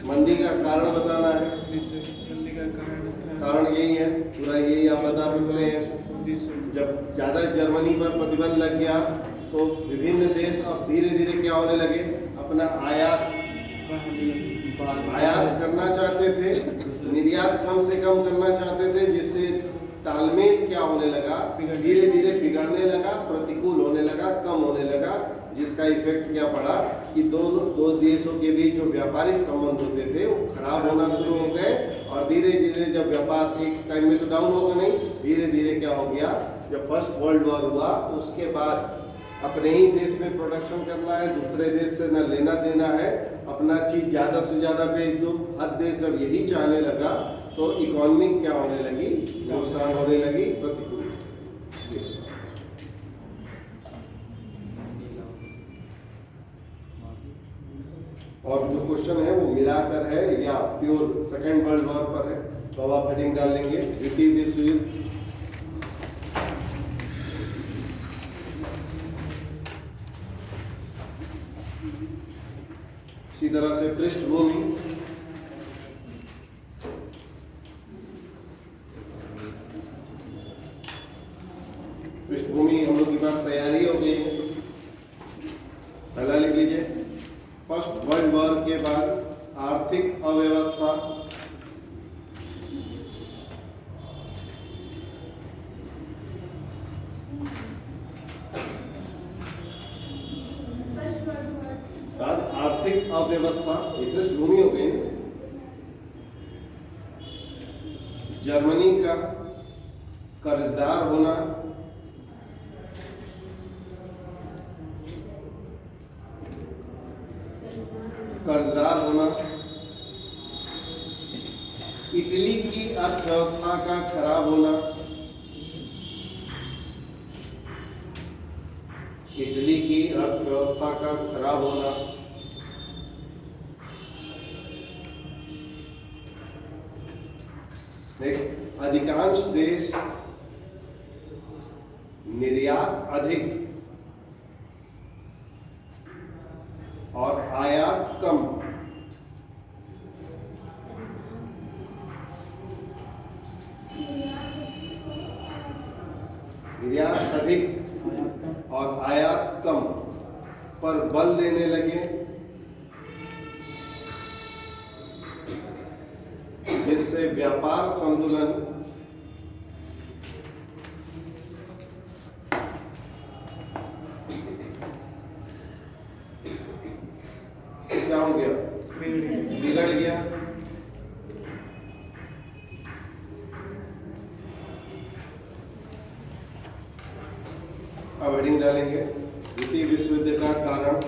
मंदी का कारण बताना है। मंदी का कारण यही है, पूरा यही आप बता सकते हैं। जब ज्यादा जर्मनी पर प्रतिबंध लग गया तो विभिन्न देश अब धीरे धीरे क्या होने लगे, अपना आयात करना चाहते थे, निर्यात कम से कम करना चाहते थे, जिससे तालमेल क्या होने लगा, धीरे धीरे बिगड़ने लगा, प्रतिकूल होने लगा, कम होने लगा, जिसका इफेक्ट क्या पड़ा कि दो देशों के बीच जो व्यापारिक संबंध होते थे वो खराब होना शुरू हो गए। और धीरे धीरे जब व्यापार एक टाइम में तो डाउन होगा नहीं, धीरे धीरे क्या हो गया, जब फर्स्ट वर्ल्ड वॉर हुआ तो उसके बाद अपने ही देश में प्रोडक्शन करना है, दूसरे देश से न लेना देना है, अपना चीज ज्यादा से ज्यादा बेच दो। हर देश जब यही चाहने लगा तो इकोनॉमी क्या होने लगी, नुकसान होने लगी, प्रतिकूल। और जो क्वेश्चन है वो मिलाकर है या प्योर सेकेंड वर्ल्ड वॉर पर है, तो अब आप हेडिंग डाल लेंगे द्वितीय विश्व युद्ध। इसी तरह से पृष्ठभूमि, पृष्ठभूमि हम लोग के पास तैयारी हो गई है। पहला लिख लीजिए, फर्स्ट वर्ल्ड वॉर के बाद आर्थिक अव्यवस्था, आर्थिक अव्यवस्था, ये पृष्ठभूमि हो गई। जर्मनी का कर्जदार होना, इटली की अर्थव्यवस्था का खराब होना, इटली की अर्थव्यवस्था का खराब होना, नेक्स्ट, अधिकांश देश निर्यात अधिक और आयात कम, निर्यात अधिक और आयात कम पर बल देने लगे, जिससे व्यापार संतुलन क्या हो गया, बिगड़ गया। अब हेडिंग डालेंगे द्वितीय विश्व युद्ध का कारण।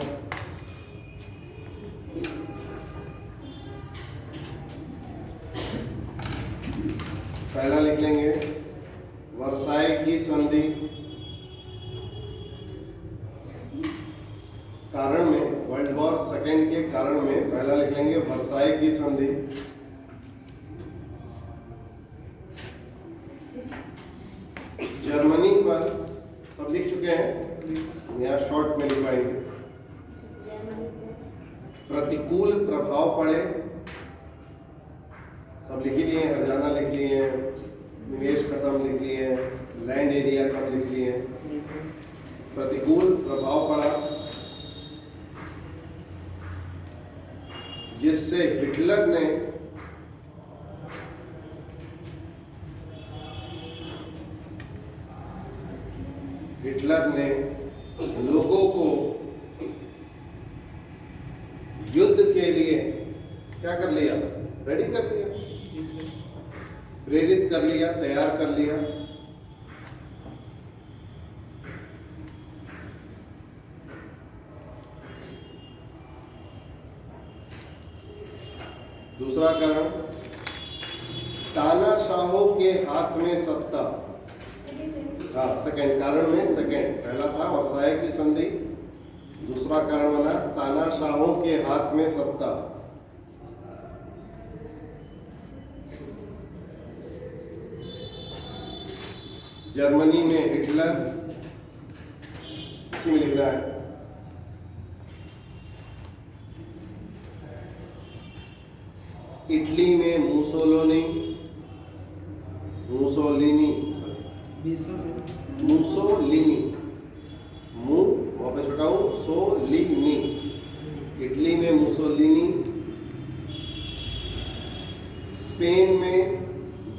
पहला लिख लेंगे वर्साई की संधि। कारण में वर्ल्ड वॉर सेकेंड के कारण में पहला लिख लेंगे वर्साई की संधि। जर्मनी पर सब लिख चुके हैं, यहाँ शॉर्ट में लिखवाएंगे। प्रतिकूल प्रभाव पड़े, सब लिख ही लिए, हरजाना लिख लिए, निवेश खत्म लिख लिए, लैंड एरिया कम लिख लिए। प्रतिकूल प्रभाव पड़ा जिससे हिटलर ने लोगों को युद्ध के लिए क्या कर लिया, रेडी कर लिया, प्रेरित कर लिया, तैयार कर लिया। दूसरा कारण, तानाशाहों के हाथ में सत्ता। हाँ, सेकंड कारण में सेकंड, पहला था वर्साई की संधि, दूसरा कारण बना तानाशाहों के हाथ में सत्ता। जर्मनी में हिटलर, इसी में लिख रहा है। इटली में मुसोलिनी, वहां पे छोटा हूं, सोलिनी। इटली में मुसोलिनी, स्पेन में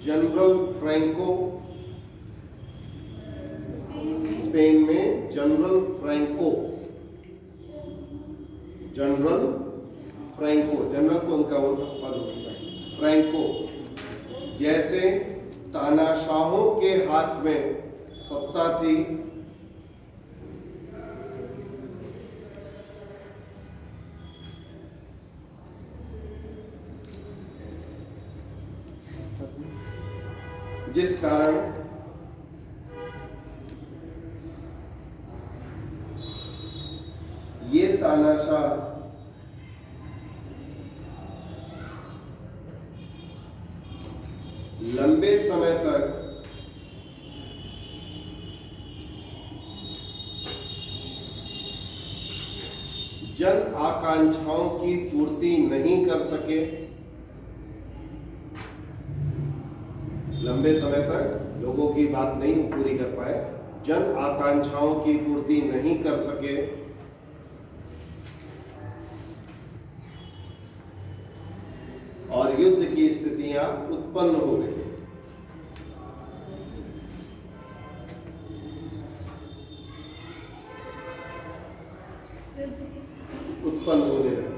जनरल फ्रैंको, जनरल को उनका वो पद होता है, फ्रैंको। जैसे तानाशाहों के हाथ में सत्ता थी, जिस कारण ये तानाशाह लंबे समय तक जन आकांक्षाओं की पूर्ति नहीं कर सके। लंबे समय तक लोगों की बात नहीं पूरी कर पाए, जन आकांक्षाओं की पूर्ति नहीं कर सके, और युद्ध की स्थितियां उत्पन्न हो गई। उत्पन्न होने लगे।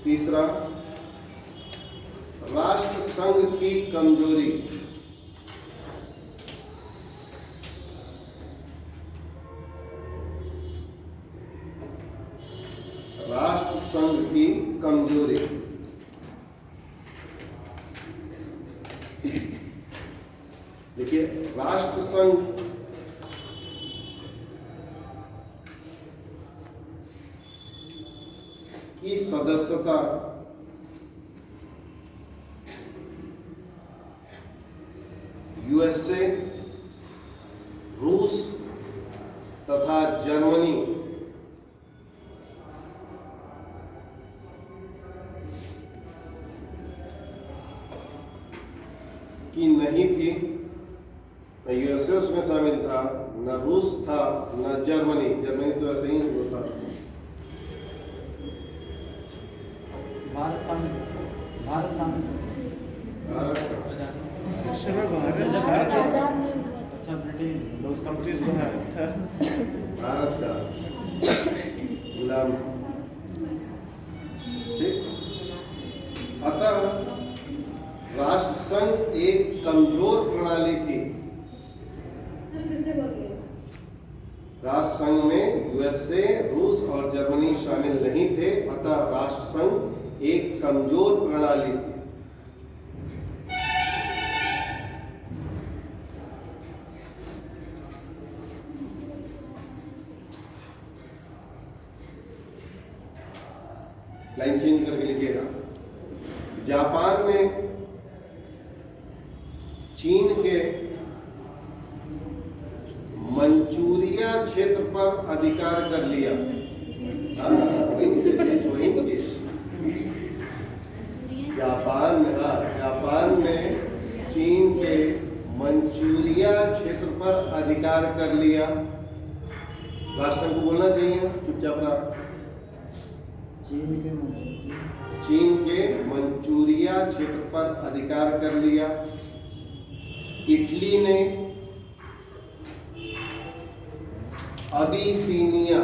तीसरा, राष्ट्र संघ की कमजोरी। राष्ट्र संघ की कमजोरी। देखिए, राष्ट्र संघ की सदस्यता यूएसए, रूस तथा जर्मनी की नहीं थी। न यूएसए उसमें शामिल था, न रूस था, न जर्मनी। जर्मनी तो ऐसे ही होता। भारत उस समय भारत आजाद नहीं हुआ था। अच्छा, ब्रिटेन उसका ब्रिटिश भारत था। भारत का गुलाम। ठीक। अतः राष्ट्र संघ एक कमजोर प्रणाली थी। राष्ट्र संघ में यूएसए, रूस रूस और जर्मनी शामिल नहीं थे, अतः राष्ट्रसंघ एक कमजोर प्रणाली थी। लाइन चेंज करके लिखिएगा। जापान ने चीन के मंचूरिया क्षेत्र पर अधिकार कर लिया। वहीं से देश वहीं के जापान ने चीन के मंचूरिया क्षेत्र पर अधिकार कर लिया। राष्ट्र को बोलना चाहिए, चुपचाप रहा। चीन के मंचूरिया क्षेत्र पर अधिकार कर लिया। इटली ने अबीसीनिया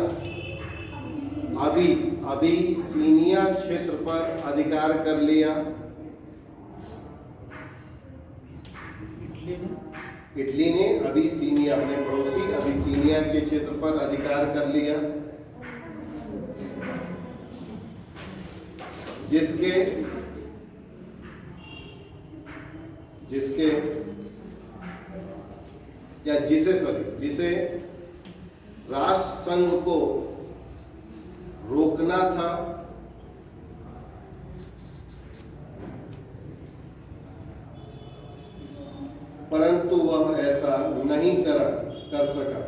क्षेत्र पर अधिकार कर लिया। इटली ने अबीसीनिया, अपने पड़ोसी अबीसीनिया के क्षेत्र पर अधिकार कर लिया, जिसे राष्ट्र संघ को रोकना था, परंतु वह ऐसा नहीं कर सका।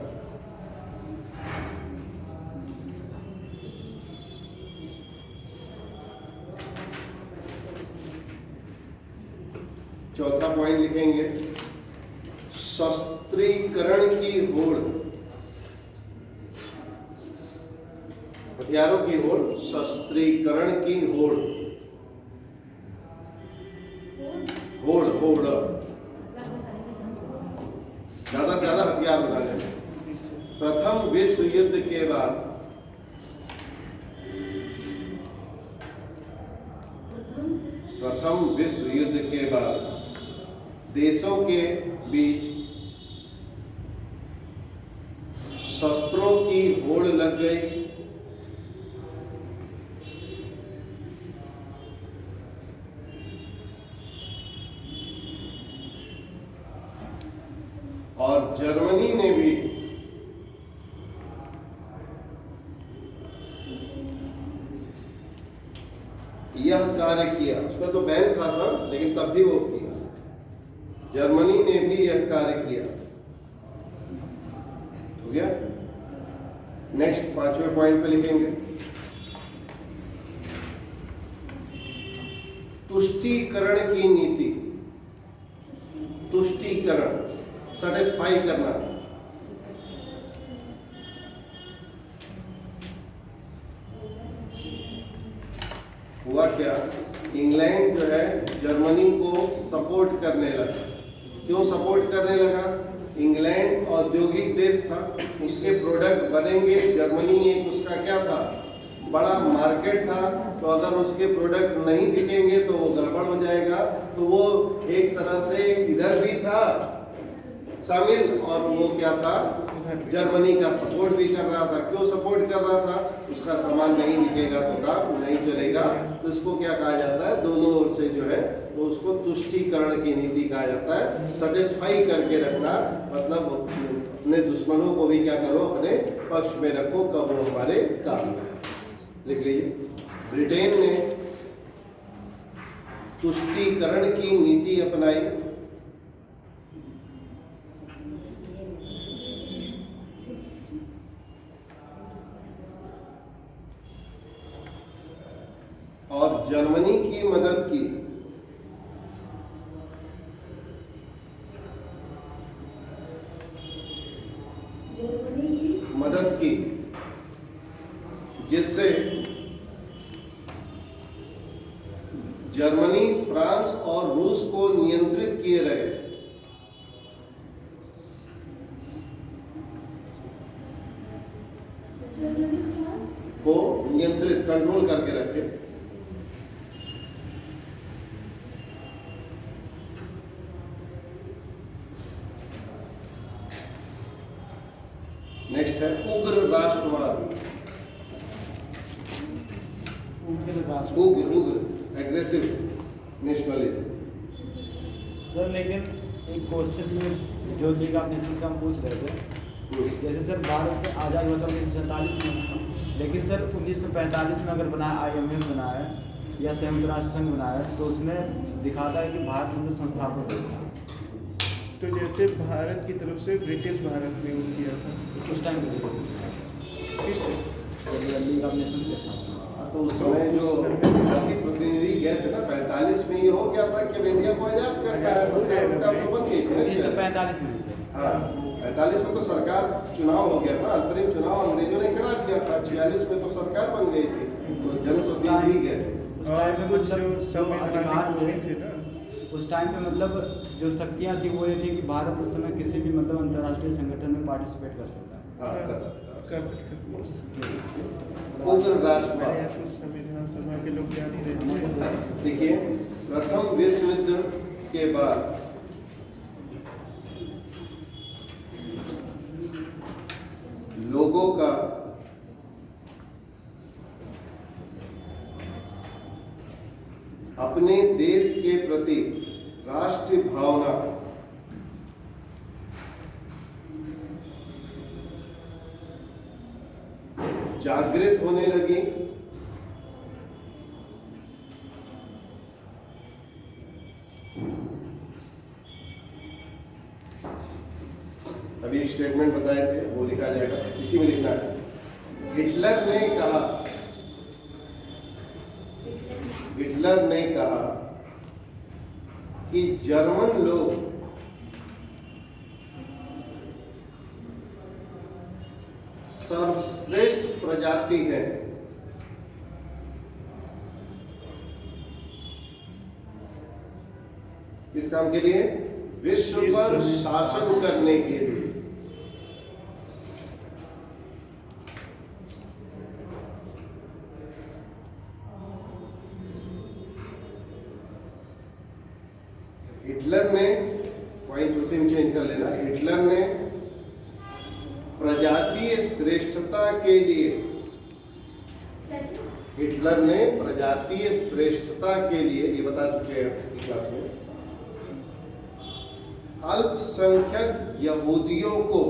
चौथा पॉइंट लिखेंगे, शस्त्रीकरण की होड़, हथियारों की होड़, शस्त्रीकरण की होड़, ज्यादा से ज्यादा हथियार बनाने से। प्रथम विश्व युद्ध के बाद देशों के बीच शस्त्रों की होड़ लग गई। और जर्मनी ने भी यह कार्य किया। उसका तो बैन था सर, लेकिन तब भी वो किया। जर्मनी ने भी यह कार्य किया। हो गया। नेक्स्ट 5वें पॉइंट पे लिखेंगे, तुष्टीकरण की नीति। तुष्टीकरण, सेटिस्फाई करना। हुआ क्या, इंग्लैंड जो है जर्मनी को सपोर्ट करने लगा। क्यों सपोर्ट करने लगा? इंग्लैंड औद्योगिक देश था, उसके प्रोडक्ट बनेंगे। जर्मनी एक उसका क्या था, बड़ा मार्केट था, तो अगर उसके प्रोडक्ट नहीं बिकेंगे तो वो गड़बड़ हो जाएगा। तो वो एक तरह से इधर भी था शामिल, और वो क्या था, जर्मनी का सपोर्ट भी कर रहा था। क्यों सपोर्ट कर रहा था? उसका सामान नहीं बिकेगा तो काम नहीं चलेगा। तो इसको क्या कहा जाता है, दोनों ओर से जो है तो उसको तुष्टीकरण की नीति कहा जाता है। सेटिस्फाई करके रखना, मतलब अपने दुश्मनों को भी क्या करो, अपने पक्ष में रखो, कब वो हमारे काम में। लिख लीजिए, ब्रिटेन ने तुष्टीकरण की नीति अपनाई। और जर्मनी की मदद की। जिससे जर्मनी, फ्रांस और रूस को नियंत्रित किए रहे। को नियंत्रित, कंट्रोल करके रखे। नेक्स्ट है उग्र राष्ट्रवाद। राष्ट्र उग्र एग्रेसिव नेशनलिज्म। सर लेकिन एक क्वेश्चन में जो लीग ऑफ नेशंस का हम पूछ रहे थे, जैसे सर भारत में आज़ाद हुआ था 1947 में, लेकिन सर 1945 में अगर बनाया IMF बनाया है या संयुक्त राष्ट्र संघ बनाया है तो उसमें दिखाता है कि भारत उनके संस्थापक है। तो जैसे भारत की तरफ से ब्रिटिश भारत में वो किया था उस टाइम किस लीग ऑफ नेशंस के था। तो उस समय जो भारतीय प्रतिनिधि गए थे ना 45 में ये हो गया था कि अब इंडिया को आजाद करना है, सरकार उनका तो बन गई थी ना। 1945 में सर। हाँ 45 में तो सरकार चुनाव हो गया था, अंतरिम चुनाव अंग्रेजों ने करा दिया था। 46 में तो सरकार बन गई थी, तो जनप्रतिनिधि गए थे। उस टाइम पे कुछ मतलब जो संवैधानिक अधिकार वो थे ना, उस टाइम पे मतलब जो शक्तियाँ थी वो ये थी कि भारत उस समय किसी भी मतलब अंतर्राष्ट्रीय संगठन में पार्टिसिपेट कर सकता है। हाँ कर सकता कर सकते उग्र राष्ट्रवाद। हैं। कुछ संविधान सभा के लोग जान ही रहे थे। देखिए प्रथम विश्व युद्ध के बाद लोगों का अपने देश के प्रति राष्ट्रीय भावना जागृत होने लगी। अभी एक स्टेटमेंट बताए थे वो लिखा जाएगा, इसी में लिखना है। हिटलर ने कहा कि जर्मन लोग सर्वश्रेष्ठ प्रजाति है। किस काम के लिए? विश्व पर शासन करने के लिए। हिटलर ने, पॉइंट उसी में चेंज कर लेना, हिटलर ने प्रजातीय श्रेष्ठता के लिए, हिटलर ने प्रजातीय श्रेष्ठता के लिए, ये बता चुके हैं क्लास में, अल्पसंख्यक यहूदियों को,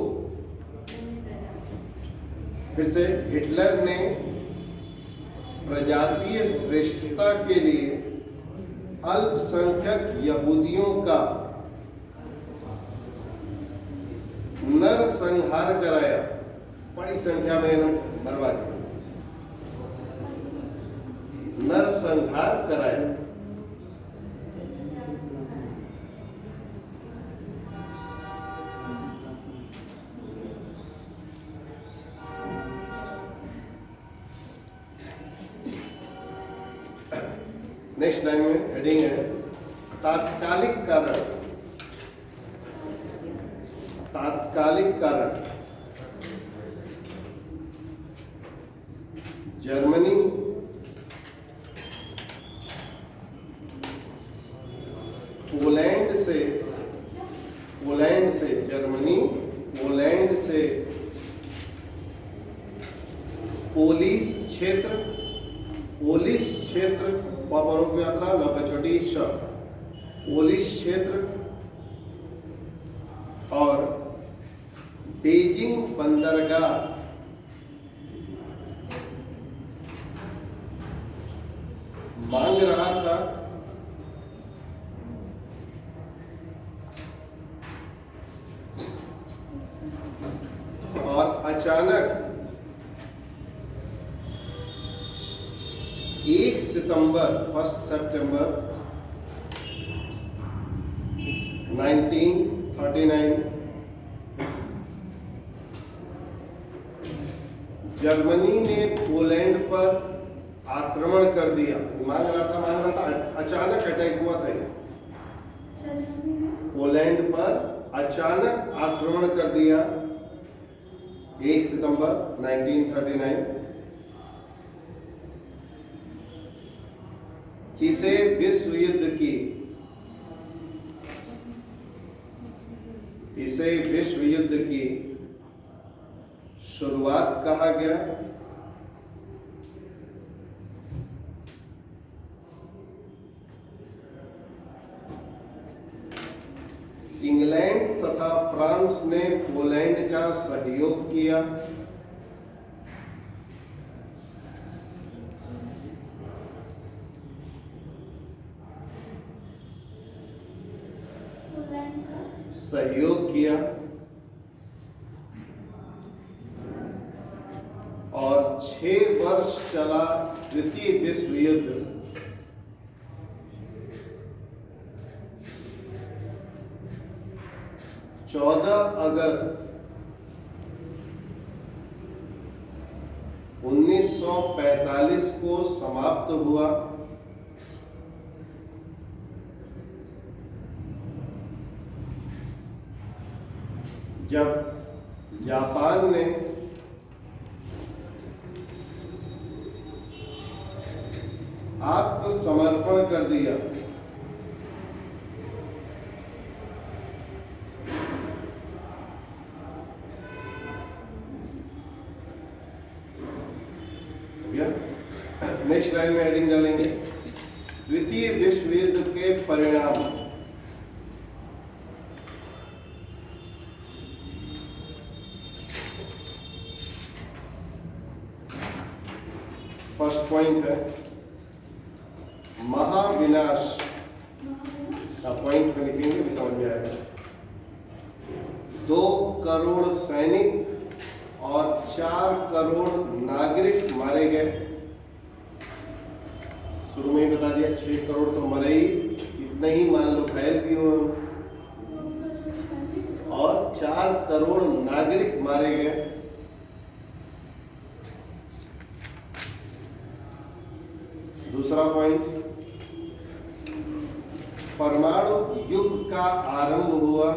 फिर से हिटलर ने प्रजातीय श्रेष्ठता के लिए अल्पसंख्यक यहूदियों का नरसंहार कराया। बड़ी संख्या में बर्बाद किया, नरसंहार कराया। नेक्स्ट लाइन में हेडिंग है तात्कालिक कारण। तात्कालिक कारण जर्मनी पोलैंड से जर्मनी पोलैंड से पोलिश क्षेत्र पापरोप यात्रा लपछोटी श पोलिश क्षेत्र और बेजिंग बंदरगाह मांग रहा था और अचानक 1 सितंबर 1939 जर्मनी ने पोलैंड पर आक्रमण कर दिया। मांग रहा था, अचानक अटैक हुआ था ये। पोलैंड पर अचानक आक्रमण कर दिया 1 सितंबर 1939। इसे विश्व युद्ध की शुरुआत कहा गया। फ्रांस ने पोलैंड का सहयोग किया? पोलैंड का सहयोग किया और 6 वर्ष चला द्वितीय विश्व युद्ध। अगस्त 1945 को समाप्त हुआ। जब जापान ने आत्मसमर्पण कर दिया। नेक्स्ट लाइन में हेडिंग डालेंगे द्वितीय विश्व युद्ध के परिणाम। फर्स्ट पॉइंट है महाविनाश का पॉइंट में लिखेंगे भी समझ में आएगा। 2 करोड़ सैनिक और 4 करोड़ नागरिक मारे गए। शुरू में ही बता दिया 6 करोड़ तो मरे ही, इतने ही मान लो घायल भी हुए और 4 करोड़ नागरिक मारे गए। दूसरा पॉइंट परमाणु युग का आरंभ हुआ।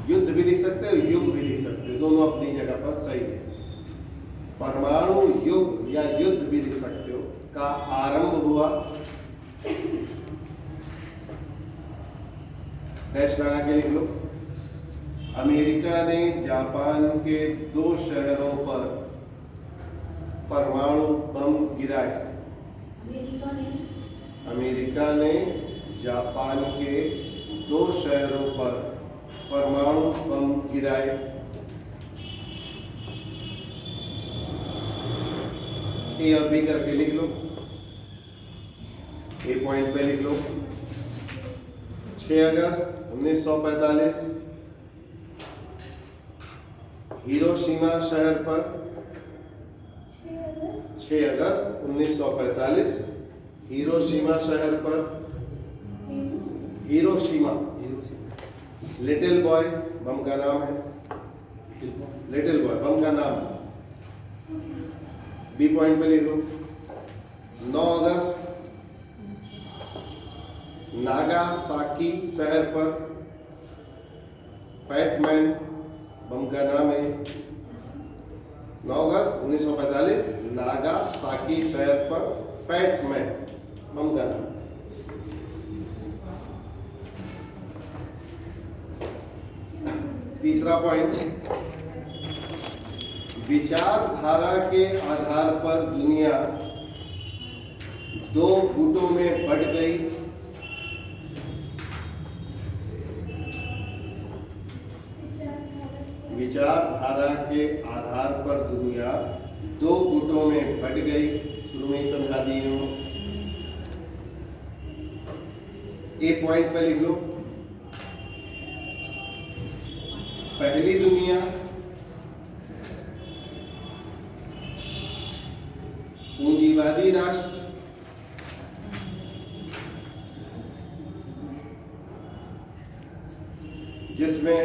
युद्ध भी लिख सकते हो, युग भी लिख सकते हो, दोनों अपनी जगह पर सही है। परमाणु युग या युद्ध भी लिख सकते हो का आरंभ हुआ। डैश लगा के लिख लो। अमेरिका ने जापान के 2 शहरों पर परमाणु बम गिराए। अमेरिका ने जापान के 2 शहरों पर परमाणु बम गिराए। ए और बी करके लिख लो। ए पॉइंट पे लिख लो 6 अगस्त 1945 हिरोशिमा शहर पर 6 अगस्त 1945 हिरोशिमा शहर पर हिरोशिमा लिटिल बॉय बम का नाम है। लिटिल बॉय बम का नाम बी पॉइंट पे लिख लो। 9 अगस्त नागासाकी शहर पर फैटमैन बम का नाम है। 9 अगस्त 1945 नागासाकी शहर पर फैटमैन बम का नाम। तीसरा पॉइंट विचारधारा के आधार पर दुनिया 2 गुटों में बंट गई। विचारधारा के आधार पर दुनिया 2 गुटों में बंट गई। शुरू में ही समझा दी हूं। ए पॉइंट पे लिख लो पहली दुनिया, पूंजीवादी राष्ट्र, जिसमें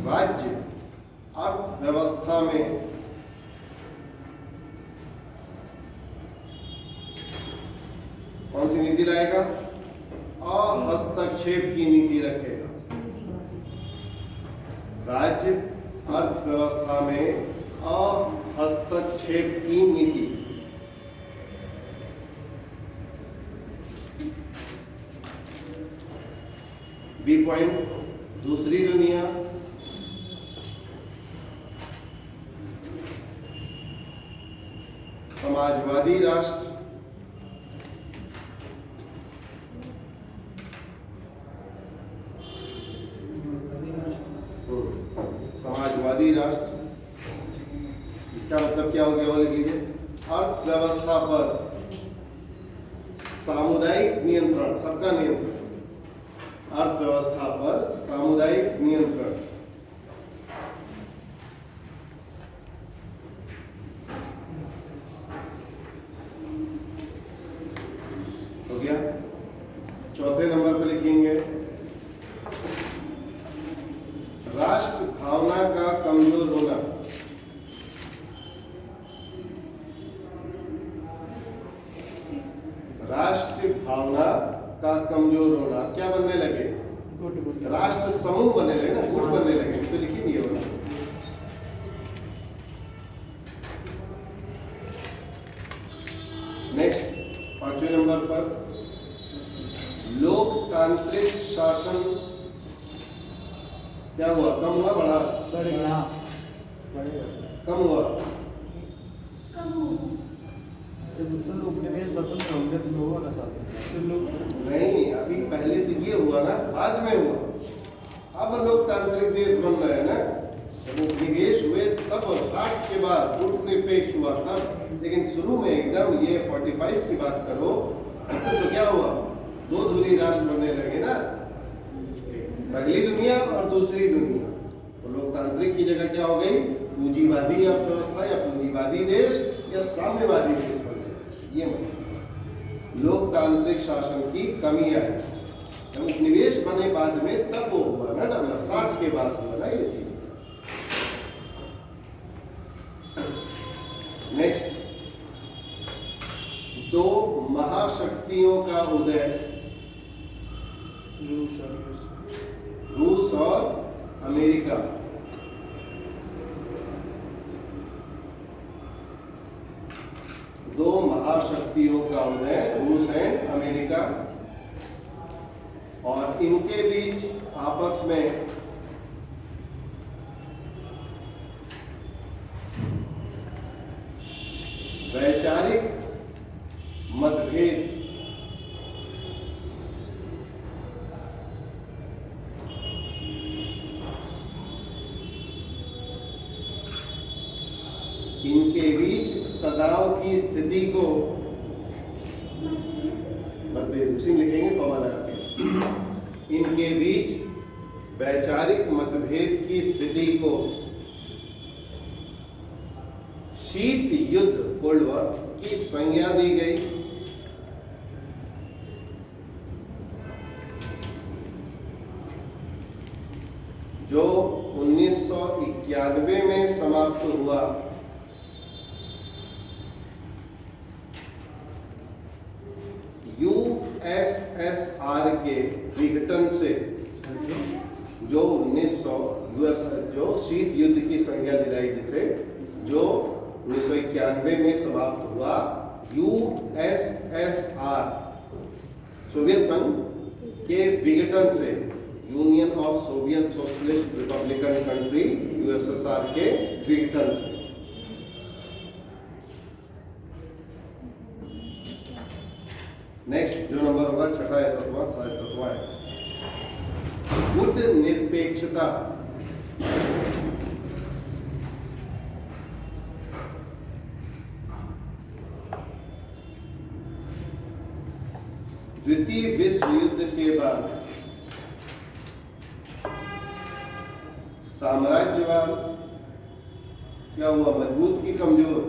राज्य अर्थव्यवस्था में कौन सी नीति लाएगा? हस्तक्षेप की नीति रखेगा। राज्य अर्थव्यवस्था में हस्तक्षेप की नीति। बी पॉइंट दूसरी दुनिया समाजवादी राष्ट्र, साम्यवादी राष्ट्र। इसका मतलब क्या हो गया, और लिख लीजिए, अर्थव्यवस्था पर सामुदायिक नियंत्रण, सबका नियंत्रण, अर्थव्यवस्था पर सामुदायिक नियंत्रण। हो गया। चौथे नंबर पे लिखेंगे राष्ट्र भावना का कमजोर होना। राष्ट्र भावना का कमजोर होना, क्या बनने लगे, गुट राष्ट्र समूह बनने लगे ना, गुट बनने लगे, तो लिखी नहीं होना। नेक्स्ट 5वें नंबर पर लोकतांत्रिक शासन क्या हुआ, कम हुआ, बढ़ा, बढ़ गया, बढ़ेगा सर। कम हुआ, कम हो जब सर उपनिवेश स्वतंत्र होंगे तो लोगों का शासन नहीं, अभी पहले तो ये हुआ ना, बाद में हुआ। अब लोकतांत्रिक देश बन रहे हैं ना, जब उपनिवेश हुए तब 60 के बाद गुटनिरपेक्ष हुआ तब, लेकिन शुरू में एकदम ये 45 की बात करो तो क्या हुआ, दो धुरी राष्ट्र बनने लगे ना, पहली दुनिया और दूसरी दुनिया। तो लोकतांत्रिक की जगह क्या हो गई, पूंजीवादी अर्थव्यवस्था या पूंजीवादी देश या साम्यवादी देश बन गए। ये मतलब लोकतांत्रिक शासन की कमी आई, जब उपनिवेश बने बाद में तब वो हुआ ना डेवलप, 60 के बाद हुआ ना ये चीज। नेक्स्ट, दो महाशक्तियों का उदय, रूस और अमेरिका। दो महाशक्तियों का उदय, रूस एंड अमेरिका, और इनके बीच आपस में वैचारिक मतभेद, इनके बीच तनाव की स्थिति को, मतभेद उसी में लिखेंगे कॉमा लगा के, इनके बीच वैचारिक मतभेद की स्थिति को शीत युद्ध, कोल्ड वॉर की संज्ञा दी गई। जो 1991 में समाप्त हुआ। यूएसएसआर के विघटन से, जो 1900 जो शीत युद्ध की संज्ञा दिलाई जिसे, जो 1991 में समाप्त हुआ, यूएसएसआर सोवियत संघ के विघटन से, union of Soviet socialist Republican country, USSR के विघटन से। नेक्स्ट जो नंबर होगा छठा या सातवां, शायद सातवां है, गुट निरपेक्षता। द्वितीय विश्व युद्ध के बाद साम्राज्यवाद क्या हुआ, मजबूत की कमजोर,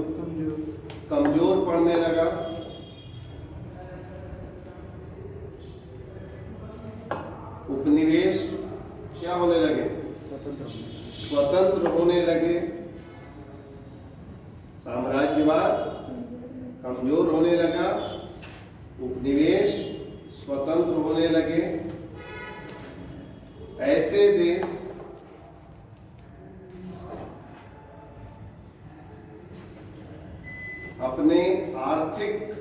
कमजोर पड़ने लगा। उपनिवेश क्या होने लगे, स्वतंत्र होने लगे। साम्राज्यवाद कमजोर होने लगा, उपनिवेश स्वतंत्र होने लगे। ऐसे देश अपने आर्थिक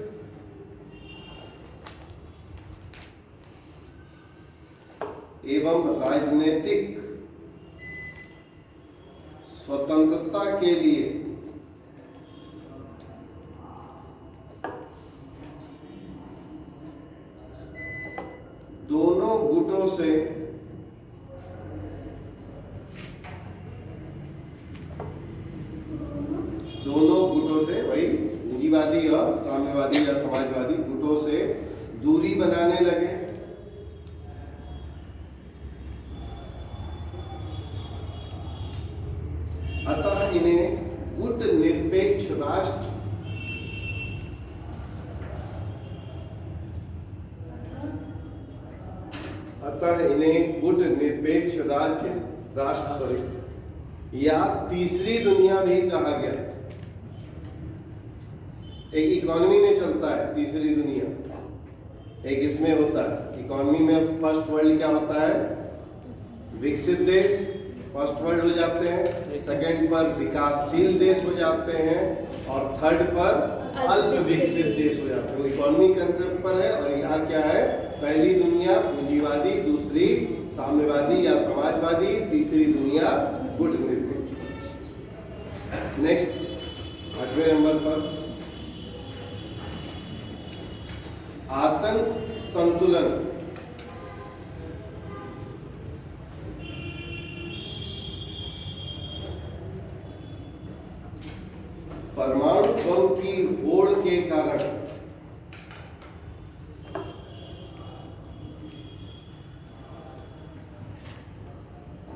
एवं राजनीतिक स्वतंत्रता के लिए दोनों गुटों से ममीवादी और साम्यवादी या समाजवादी गुटों से दूरी बनाने लगे। अतः इन्हें गुट निरपेक्ष राष्ट्र राष्ट्र या तीसरी दुनिया भी कहा गया। एक इकोनॉमी में चलता है तीसरी दुनिया, एक इसमें होता है। इकोनॉमी में फर्स्ट वर्ल्ड क्या होता है? विकसित देश फर्स्ट वर्ल्ड हो जाते हैं, सेकंड पर विकासशील देश हो जाते हैं और थर्ड पर अल्प विकसित देश हो जाते हैं। वो इकोनॉमी कंसेप्ट पर है। और यहाँ क्या है? पहली दुनिया पूंजीवादी, दूसरी साम्यवादी या समाजवादी, तीसरी दुनिया गुट निरपेक्ष। नेक्स्ट 8वें नंबर पर आतंक संतुलन। परमाणु बम की होड़ के कारण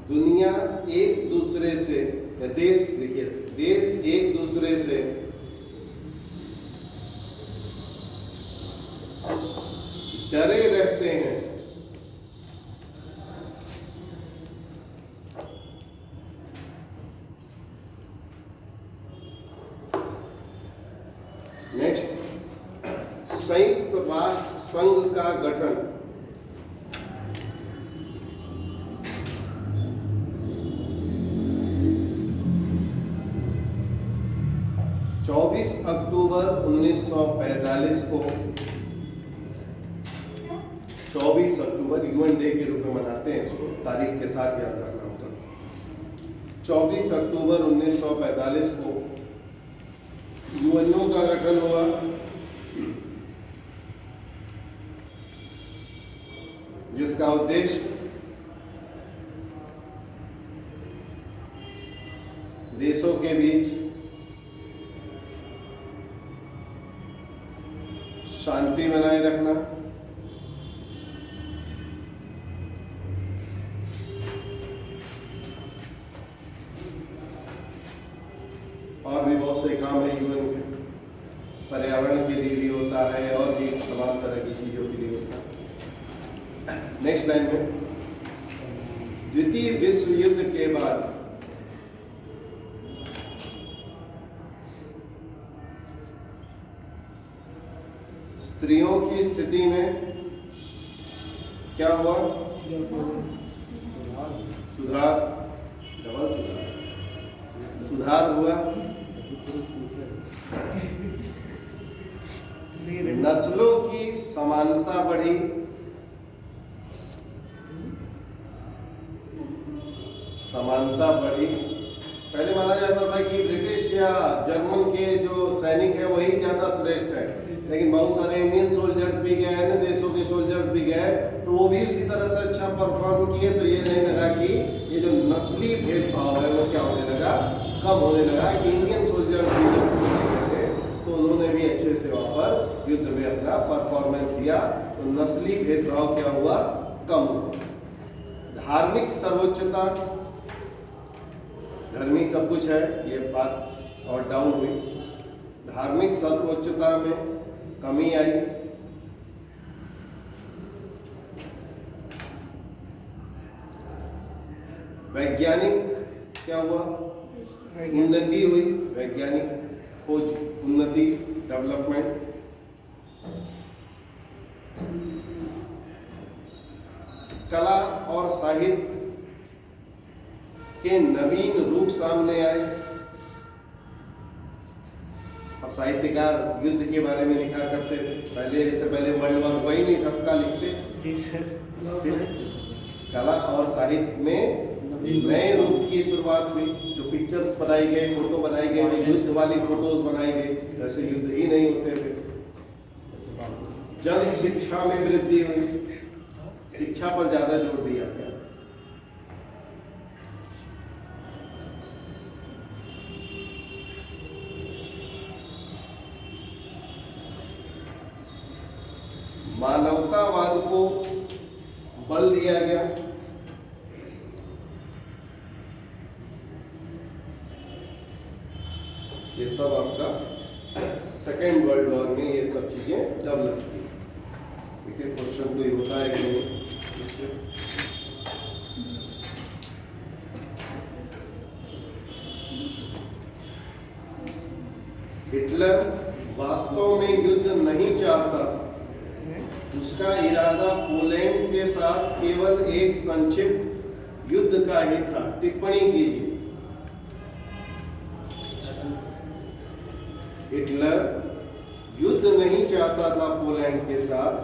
दुनिया एक दूसरे से या देश, देखिए देश एक दूसरे से डरे रहते हैं। नेक्स्ट, संयुक्त राष्ट्र संघ का गठन। अक्टूबर 1945 को 24 अक्टूबर यूएन डे के रूप में मनाते हैं, इसको तारीख के साथ याद रखना होगा। 24 अक्टूबर 1945 को यूएनओ का गठन हुआ। जिसका उद्देश्य देशों के बीच शांति बनाए रखना, और भी बहुत से काम है यूएन के, पर्यावरण के लिए भी होता है और भी तमाम तरह की चीजों के लिए होता है। नेक्स्ट लाइन में, द्वितीय विश्व युद्ध के बाद स्त्रियों की स्थिति में क्या हुआ? सुधार, डबल सुधार हुआ। नस्लों की समानता बढ़ी। समानता बढ़ी। पहले माना जाता था कि ब्रिटिश या जर्मन के जो सैनिक है वही ज्यादा श्रेष्ठ है, लेकिन बहुत सारे इंडियन सोल्जर्स भी गए, अन्य देशों के सोल्जर्स भी गए, तो वो भी उसी तरह से अच्छा परफॉर्म किए। तो ये नहीं लगा कि ये जो नस्ली भेदभाव है वो क्या होने लगा? कम होने लगा। कि इंडियन सोल्जर्स भी जब गए तो उन्होंने भी अच्छे से वहां पर युद्ध में अपना परफॉर्मेंस दिया, तो नस्ली भेदभाव क्या हुआ? कम हुआ। धार्मिक सर्वोच्चता, धर्मी सब कुछ है, ये बात और डाउन हुई। धार्मिक सर्वोच्चता में कमी आई। वैज्ञानिक क्या हुआ? उन्नति हुई। वैज्ञानिक खोज, उन्नति, डेवलपमेंट। कला और साहित्य के नवीन रूप सामने आए। अब साहित्यकार युद्ध के बारे में लिखा करते थे पहले, इससे पहले वर्ल्ड वॉर हुआ ही नहीं था, क्या लिखते? कला और साहित्य में नए रूप की शुरुआत हुई। जो पिक्चर्स बनाई गई, फोटो बनाई गई, वो युद्ध वाली फोटोज बनाई गई, वैसे युद्ध ही नहीं होते थे। जन शिक्षा में वृद्धि हुई, शिक्षा पर ज्यादा जोर दिया गया। मानवतावाद को बल दिया गया। ये सब आपका सेकेंड वर्ल्ड वॉर में ये सब चीजें डेवलप की। ठीक है, क्वेश्चन कोई होता है कि नहीं इससे? हिटलर वास्तव में युद्ध नहीं चाहता था। उसका इरादा पोलैंड के साथ केवल एक संक्षिप्त युद्ध का ही था। टिप्पणी कीजिए। हिटलर युद्ध नहीं चाहता था पोलैंड के साथ।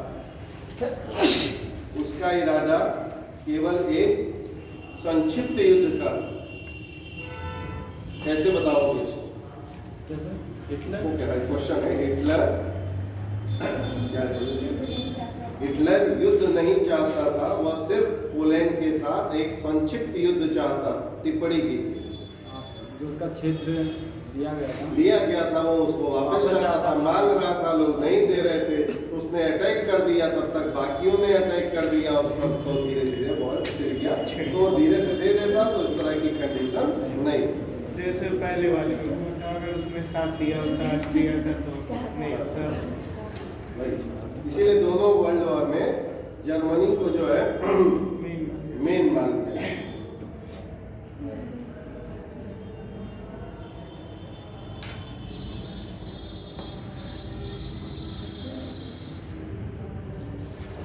उसका इरादा केवल एक संक्षिप्त युद्ध का। कैसे बताओगे इसको? इसको क्या है? क्वेश्चन है। हिटलर क्या हिटलर युद्ध नहीं चाहता था, वह सिर्फ पोलैंड के साथ एक संक्षिप्त युद्ध चाहता था। टिप्पणी की। जो उसका क्षेत्र लिया गया था वो उसको वापस चाहता था, मांग रहा था, लोग नहीं दे रहे थे, उसने अटैक कर दिया। तब तक बाकियों ने अटैक कर दिया उस पर, तो धीरे धीरे बहुत छिड़ गया। तो धीरे से दे देता तो इस तरह की कंडीशन नहीं। जैसे पहले वाले में अगर उसमें साथ दिया होता ऑस्ट्रिया का तो नहीं होता। इसीलिए दोनों वर्ल्ड वॉर में जर्मनी को जो है मेन मान लिया।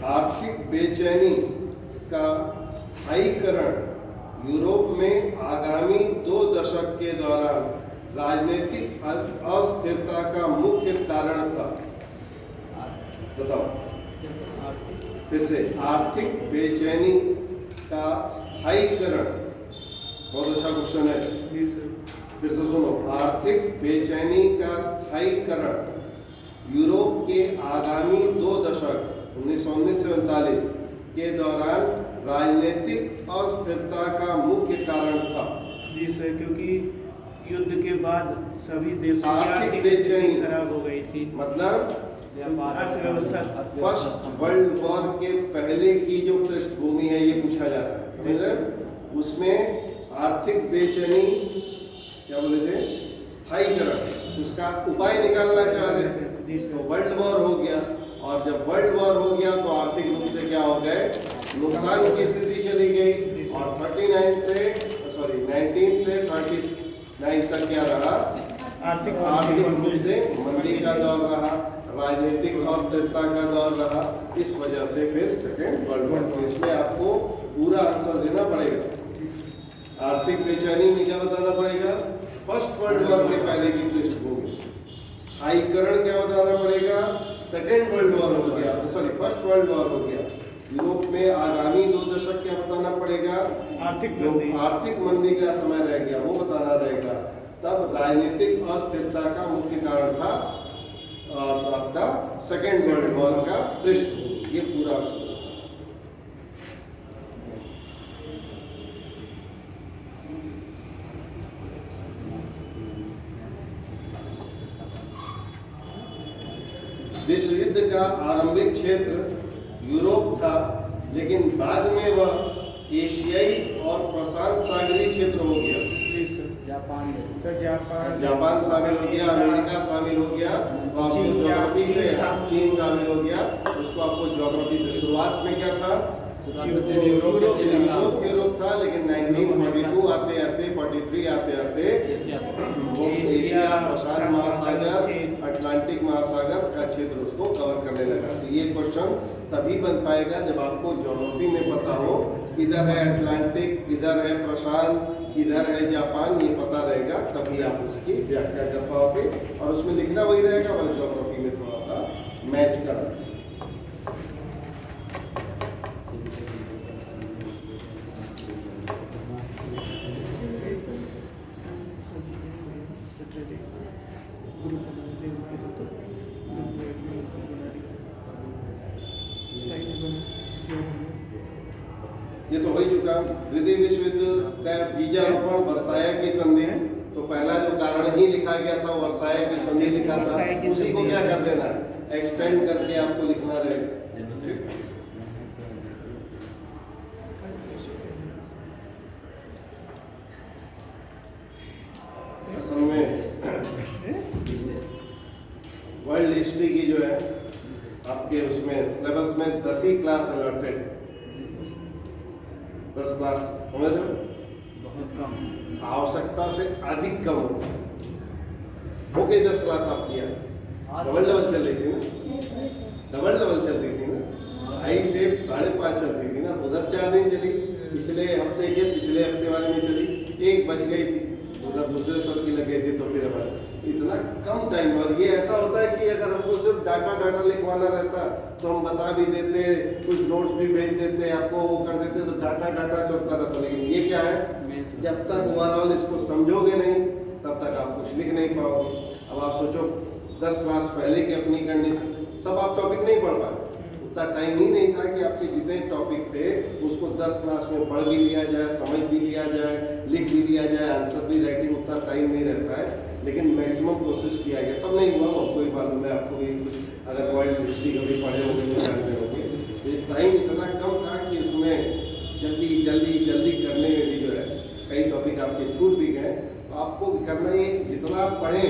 आर्थिक बेचैनी का स्थायीकरण यूरोप में आगामी 2 दशक के दौरान राजनीतिक अस्थिरता का मुख्य कारण था। बताओ फिर से। आर्थिक बेचैनी का स्थायीकरण, बहुत अच्छा क्वेश्चन है। फिर से सुनो। आर्थिक बेचैनी का स्थायीकरण यूरोप के आगामी 2 दशक 1919 से 39 के दौरान राजनीतिक अस्थिरता का मुख्य कारण था। जी सर, क्योंकि युद्ध के बाद सभी देशों की आर्थिक बेचैनी खराब हो गई थी। मतलब अर्थव्यवस्था। फर्स्ट वर्ल्ड वॉर के पहले की जो पृष्ठभूमि है ये पूछा जाता है, समझ रहे? उसमें आर्थिक बेचैनी क्या बोले थे? स्थायीकरण, उसका उपाय निकालना चाह रहे थे। तो वर्ल्ड वॉर हो गया, और जब वर्ल्ड वॉर हो गया तो आर्थिक रूप से क्या हो गए? नुकसान की स्थिति चली गई। और 19 से 39 तक क्या रहा? आर्थिक रूप से मंदी का दौर रहा, राजनीतिक अस्थिरता का दौर रहा। इस वजह से फिर सेकेंड वर्ल्ड वॉर। तो इसमें आपको पूरा आंसर देना पड़ेगा। आर्थिक बेचैनी में क्या बताना पड़ेगा? फर्स्ट वर्ल्ड वॉर के पहले की पृष्ठभूमि। स्थायीकरण क्या बताना पड़ेगा? सेकेंड वर्ल्ड वॉर हो गया, फर्स्ट वर्ल्ड वॉर हो गया। यूरोप में आगामी 2 दशक क्या बताना पड़ेगा? आर्थिक मंदी का समय रह गया वो बताना रहेगा। तब राजनीतिक अस्थिरता का मुख्य कारण था और आपका सेकेंड वर्ल्ड वॉर का पृष्ठभूमि। ये पूरा विश्व युद्ध का आरंभिक क्षेत्र यूरोप था, लेकिन बाद में वह एशियाई और प्रशांत सागरीय क्षेत्र हो गया। जापान शामिल हो गया, अमेरिका शामिल हो गया। तो आपको ज्योग्राफी से चीन शामिल हो गया। उसको आपको ज्योग्राफी से शुरुआत में क्या था? यूरोप था, लेकिन 1942 आते आते 43 आते आते वो एशिया, प्रशांत महासागर, अटलांटिक महासागर का क्षेत्र उसको कवर करने लगा। तो ये क्वेश्चन तभी बन पाएगा जब आपको ज्योग्राफी में पता हो किधर है अटलांटिक, किधर है प्रशांत, किधर है जापान, ये पता रहेगा। तभी आप उसकी व्याख्या कर पाओगे। और उसमें लिखना वही रहेगा, बस ज्योग्राफी में थोड़ा सा मैच करना। ये तो हो ही चुका। द्वितीय विश्व युद्ध का बीजारोपण वर्साय की संधि। तो पहला जो कारण ही लिखा गया था वर्साय की संधि लिखा था, उसी को क्या कर देना है? एक्सटेंड करके आपको लिखना रहेगा। असल में वर्ल्ड हिस्ट्री की जो है आपके उसमें सिलेबस में 10 ही क्लास अलॉटेड है। 10 क्लास समझ रहे हो? बहुत कम। आवश्यकता से अधिक कम हो गई 10 क्लास आप किया। डबल चल रही थी ना, जी सर। डबल चल रही थी ना, 2.5 से 5.5 चल रही थी ना। उधर 4 दिन चली, पिछले हफ्ते वाले में चली, एक बच गई थी, उधर दूसरे सब की लग गई थी। तो फिर हमारे इतना कम टाइम, और ये ऐसा होता है कि अगर हमको सिर्फ डाटा लिखवाना रहता तो हम बता भी देते, कुछ नोट्स भी भेज देते, आपको वो कर देते, तो डाटा चलता रहता। लेकिन ये क्या है, जब तक ओवरऑल इसको समझोगे नहीं तब तक आप कुछ लिख नहीं पाओगे। अब आप सोचो 10 क्लास पहले की अपनी कंडीशन, सब आप टॉपिक नहीं पढ़ पाए, उतना टाइम ही नहीं था कि आपके जितने टॉपिक थे उसको 10 क्लास में पढ़ भी लिया जाए, समझ भी लिया जाए, लिख भी लिया जाए, आंसर भी राइटिंग, उतना टाइम नहीं रहता है। लेकिन मैक्सिमम कोशिश किया गया, सब नहीं हुआ, आपको ही मालूम है, आपको भी अगर वर्ल्ड हिस्ट्री कभी पढ़े होंगे तो जानते होंगे। तो टाइम इतना कम था कि उसमें जल्दी करने में भी जो है कई टॉपिक आपके छूट भी गए। तो आपको करना ये कि जितना आप पढ़ें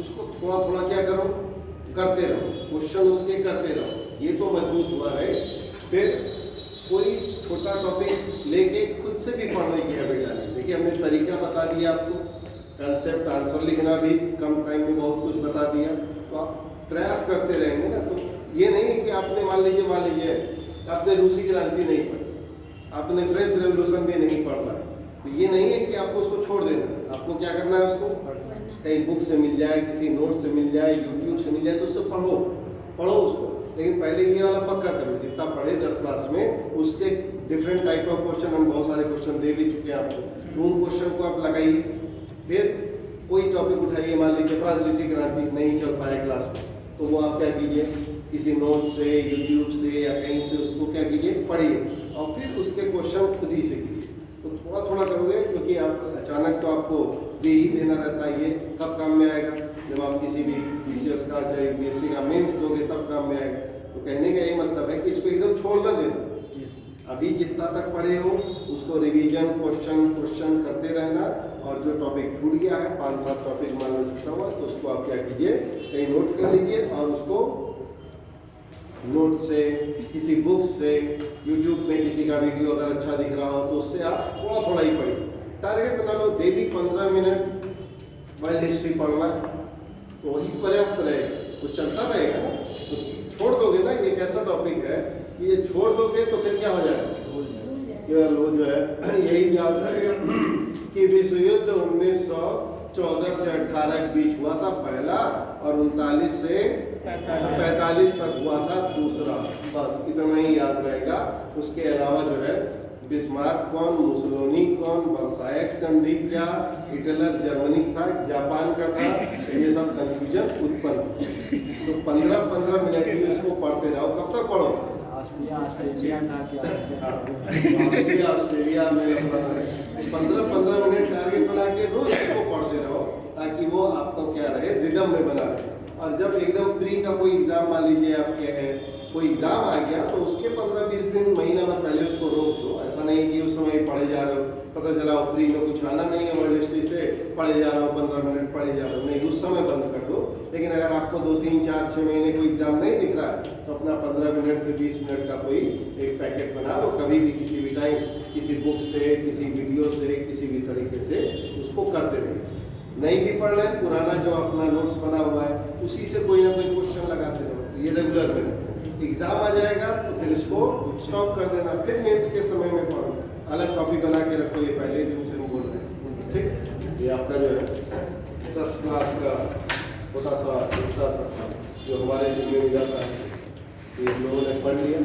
उसको थोड़ा क्या करो, करते रहो, क्वेश्चन उसके करते रहो, ये तो मजबूत हुआ रहे। फिर कोई छोटा टॉपिक लेके खुद से भी पढ़ने की हैबिट डालिए। देखिए हमने तरीका बता दिया आपको, कंसेप्ट आंसर लिखना भी कम टाइम में बहुत कुछ बता दिया। तो आप प्रयास करते रहेंगे ना, तो ये नहीं है कि आपने मान लीजिए आपने रूसी क्रांति नहीं पढ़ी, आपने फ्रेंच रेवोल्यूशन भी नहीं पढ़ पाए, तो ये नहीं है कि आपको उसको छोड़ देना। आपको क्या करना है, उसको कहीं बुक से मिल जाए, किसी नोट से मिल जाए, यूट्यूब से मिल जाए, तो उससे पढ़ो उसको। लेकिन पहले ये वाला पक्का करो, जितना पढ़े 10 क्लास में उसके डिफरेंट टाइप ऑफ क्वेश्चन, हम बहुत सारे क्वेश्चन दे भी चुके हैं आपको, उन क्वेश्चन को आप लगाइए। फिर कोई टॉपिक उठाइए, मान लीजिए फ्रांसीसी क्रांति नहीं चल पाए क्लास में, तो वो आप क्या कीजिए, किसी नोट से, यूट्यूब से या कहीं से उसको क्या कीजिए, पढ़िए, और फिर उसके क्वेश्चन खुद ही से कीजिए। तो थोड़ा करोगे, क्योंकि आप अचानक तो आपको दे ही देना रहता है, ये कब काम में आएगा, जब आप किसी भी PCS का चाहे UPSC का मेंस दोगे तब काम में आएगा। तो कहने का ये मतलब है कि इसको एकदम छोड़ ना देना, अभी जितना तक पढ़े हो उसको रिवीजन, क्वेश्चन करते रहना। और जो टॉपिक छूट गया है, 5-7 टॉपिक मान लो छूटा हुआ, तो उसको आप क्या कीजिए, कहीं नोट कर लीजिए, और उसको नोट से, किसी बुक से, यूट्यूब में किसी का वीडियो अगर अच्छा दिख रहा हो तो उससे आप थोड़ा ही पढ़िए। टारगेट बना लो डेली 15 मिनट वर्ल्ड हिस्ट्री पढ़ना, तो वही पर्याप्त रहेगा, वो चलता रहेगा ना। तो छोड़ दोगे ना, ये एक ऐसा टॉपिक है कि ये छोड़ दोगे तो फिर क्या हो जाएगा, केवल वो जो है यही याद रहेगा कि विश्व युद्ध 1914 से 18 के बीच हुआ था पहला, और 39 से 45 तक हुआ था दूसरा। बस इतना ही याद रहेगा। उसके अलावा जो है बिस्मार्क कौन, मुसोलिनी कौन, वर्साइल्स संधि क्या, हिटलर जर्मनी था, जापान का था, ये सब कंफ्यूजन उत्पन्न। तो 15 मिनट ही उसको पढ़ते रहो। कब तक पढ़ो, ऑस्ट्रिया में 15 मिनट टारगेट बना के रोज इसको पढ़ते रहो, ताकि वो आपको क्या रहे, रिदम में बना रहे। और जब एकदम प्री का कोई एग्जाम मान लीजिए आपके है, कोई एग्जाम आ गया, तो उसके 15-20 दिन, महीना भर पहले उसको रोक दो। ऐसा नहीं कि उस समय पढ़े जा रहे हो, पता चला प्री में कुछ आना नहीं है, वर्ल्ड हिस्ट्री से पढ़े जा रहे हो, 15 मिनट पढ़े जा रहे हो, नहीं, उस समय बंद कर दो। लेकिन अगर आपको 2, 3, 4, 6 महीने कोई एग्जाम नहीं दिख रहा है, तो अपना 15 मिनट से 20 मिनट का कोई एक पैकेट बना लो, कभी भी किसी भी टाइम, किसी बुक से, किसी वीडियो से, किसी भी तरीके से उसको करते रहिए। नहीं भी पढ़ रहे, पुराना जो अपना नोट्स बना हुआ है उसी से कोई ना कोई क्वेश्चन लगाते रहो, ये रेगुलर में। एग्जाम आ जाएगा तो फिर इसको स्टॉप कर देना, फिर मेंस के समय में पढ़ो, अलग कॉपी बना के रखो। ये पहले दिन से हम बोल रहे हैं, ठीक। ये आपका जो है 10 क्लास का छोटा सा हिस्सा था जो हमारे जिम्मे मिला था, ये लोगों ने पढ़ लिया।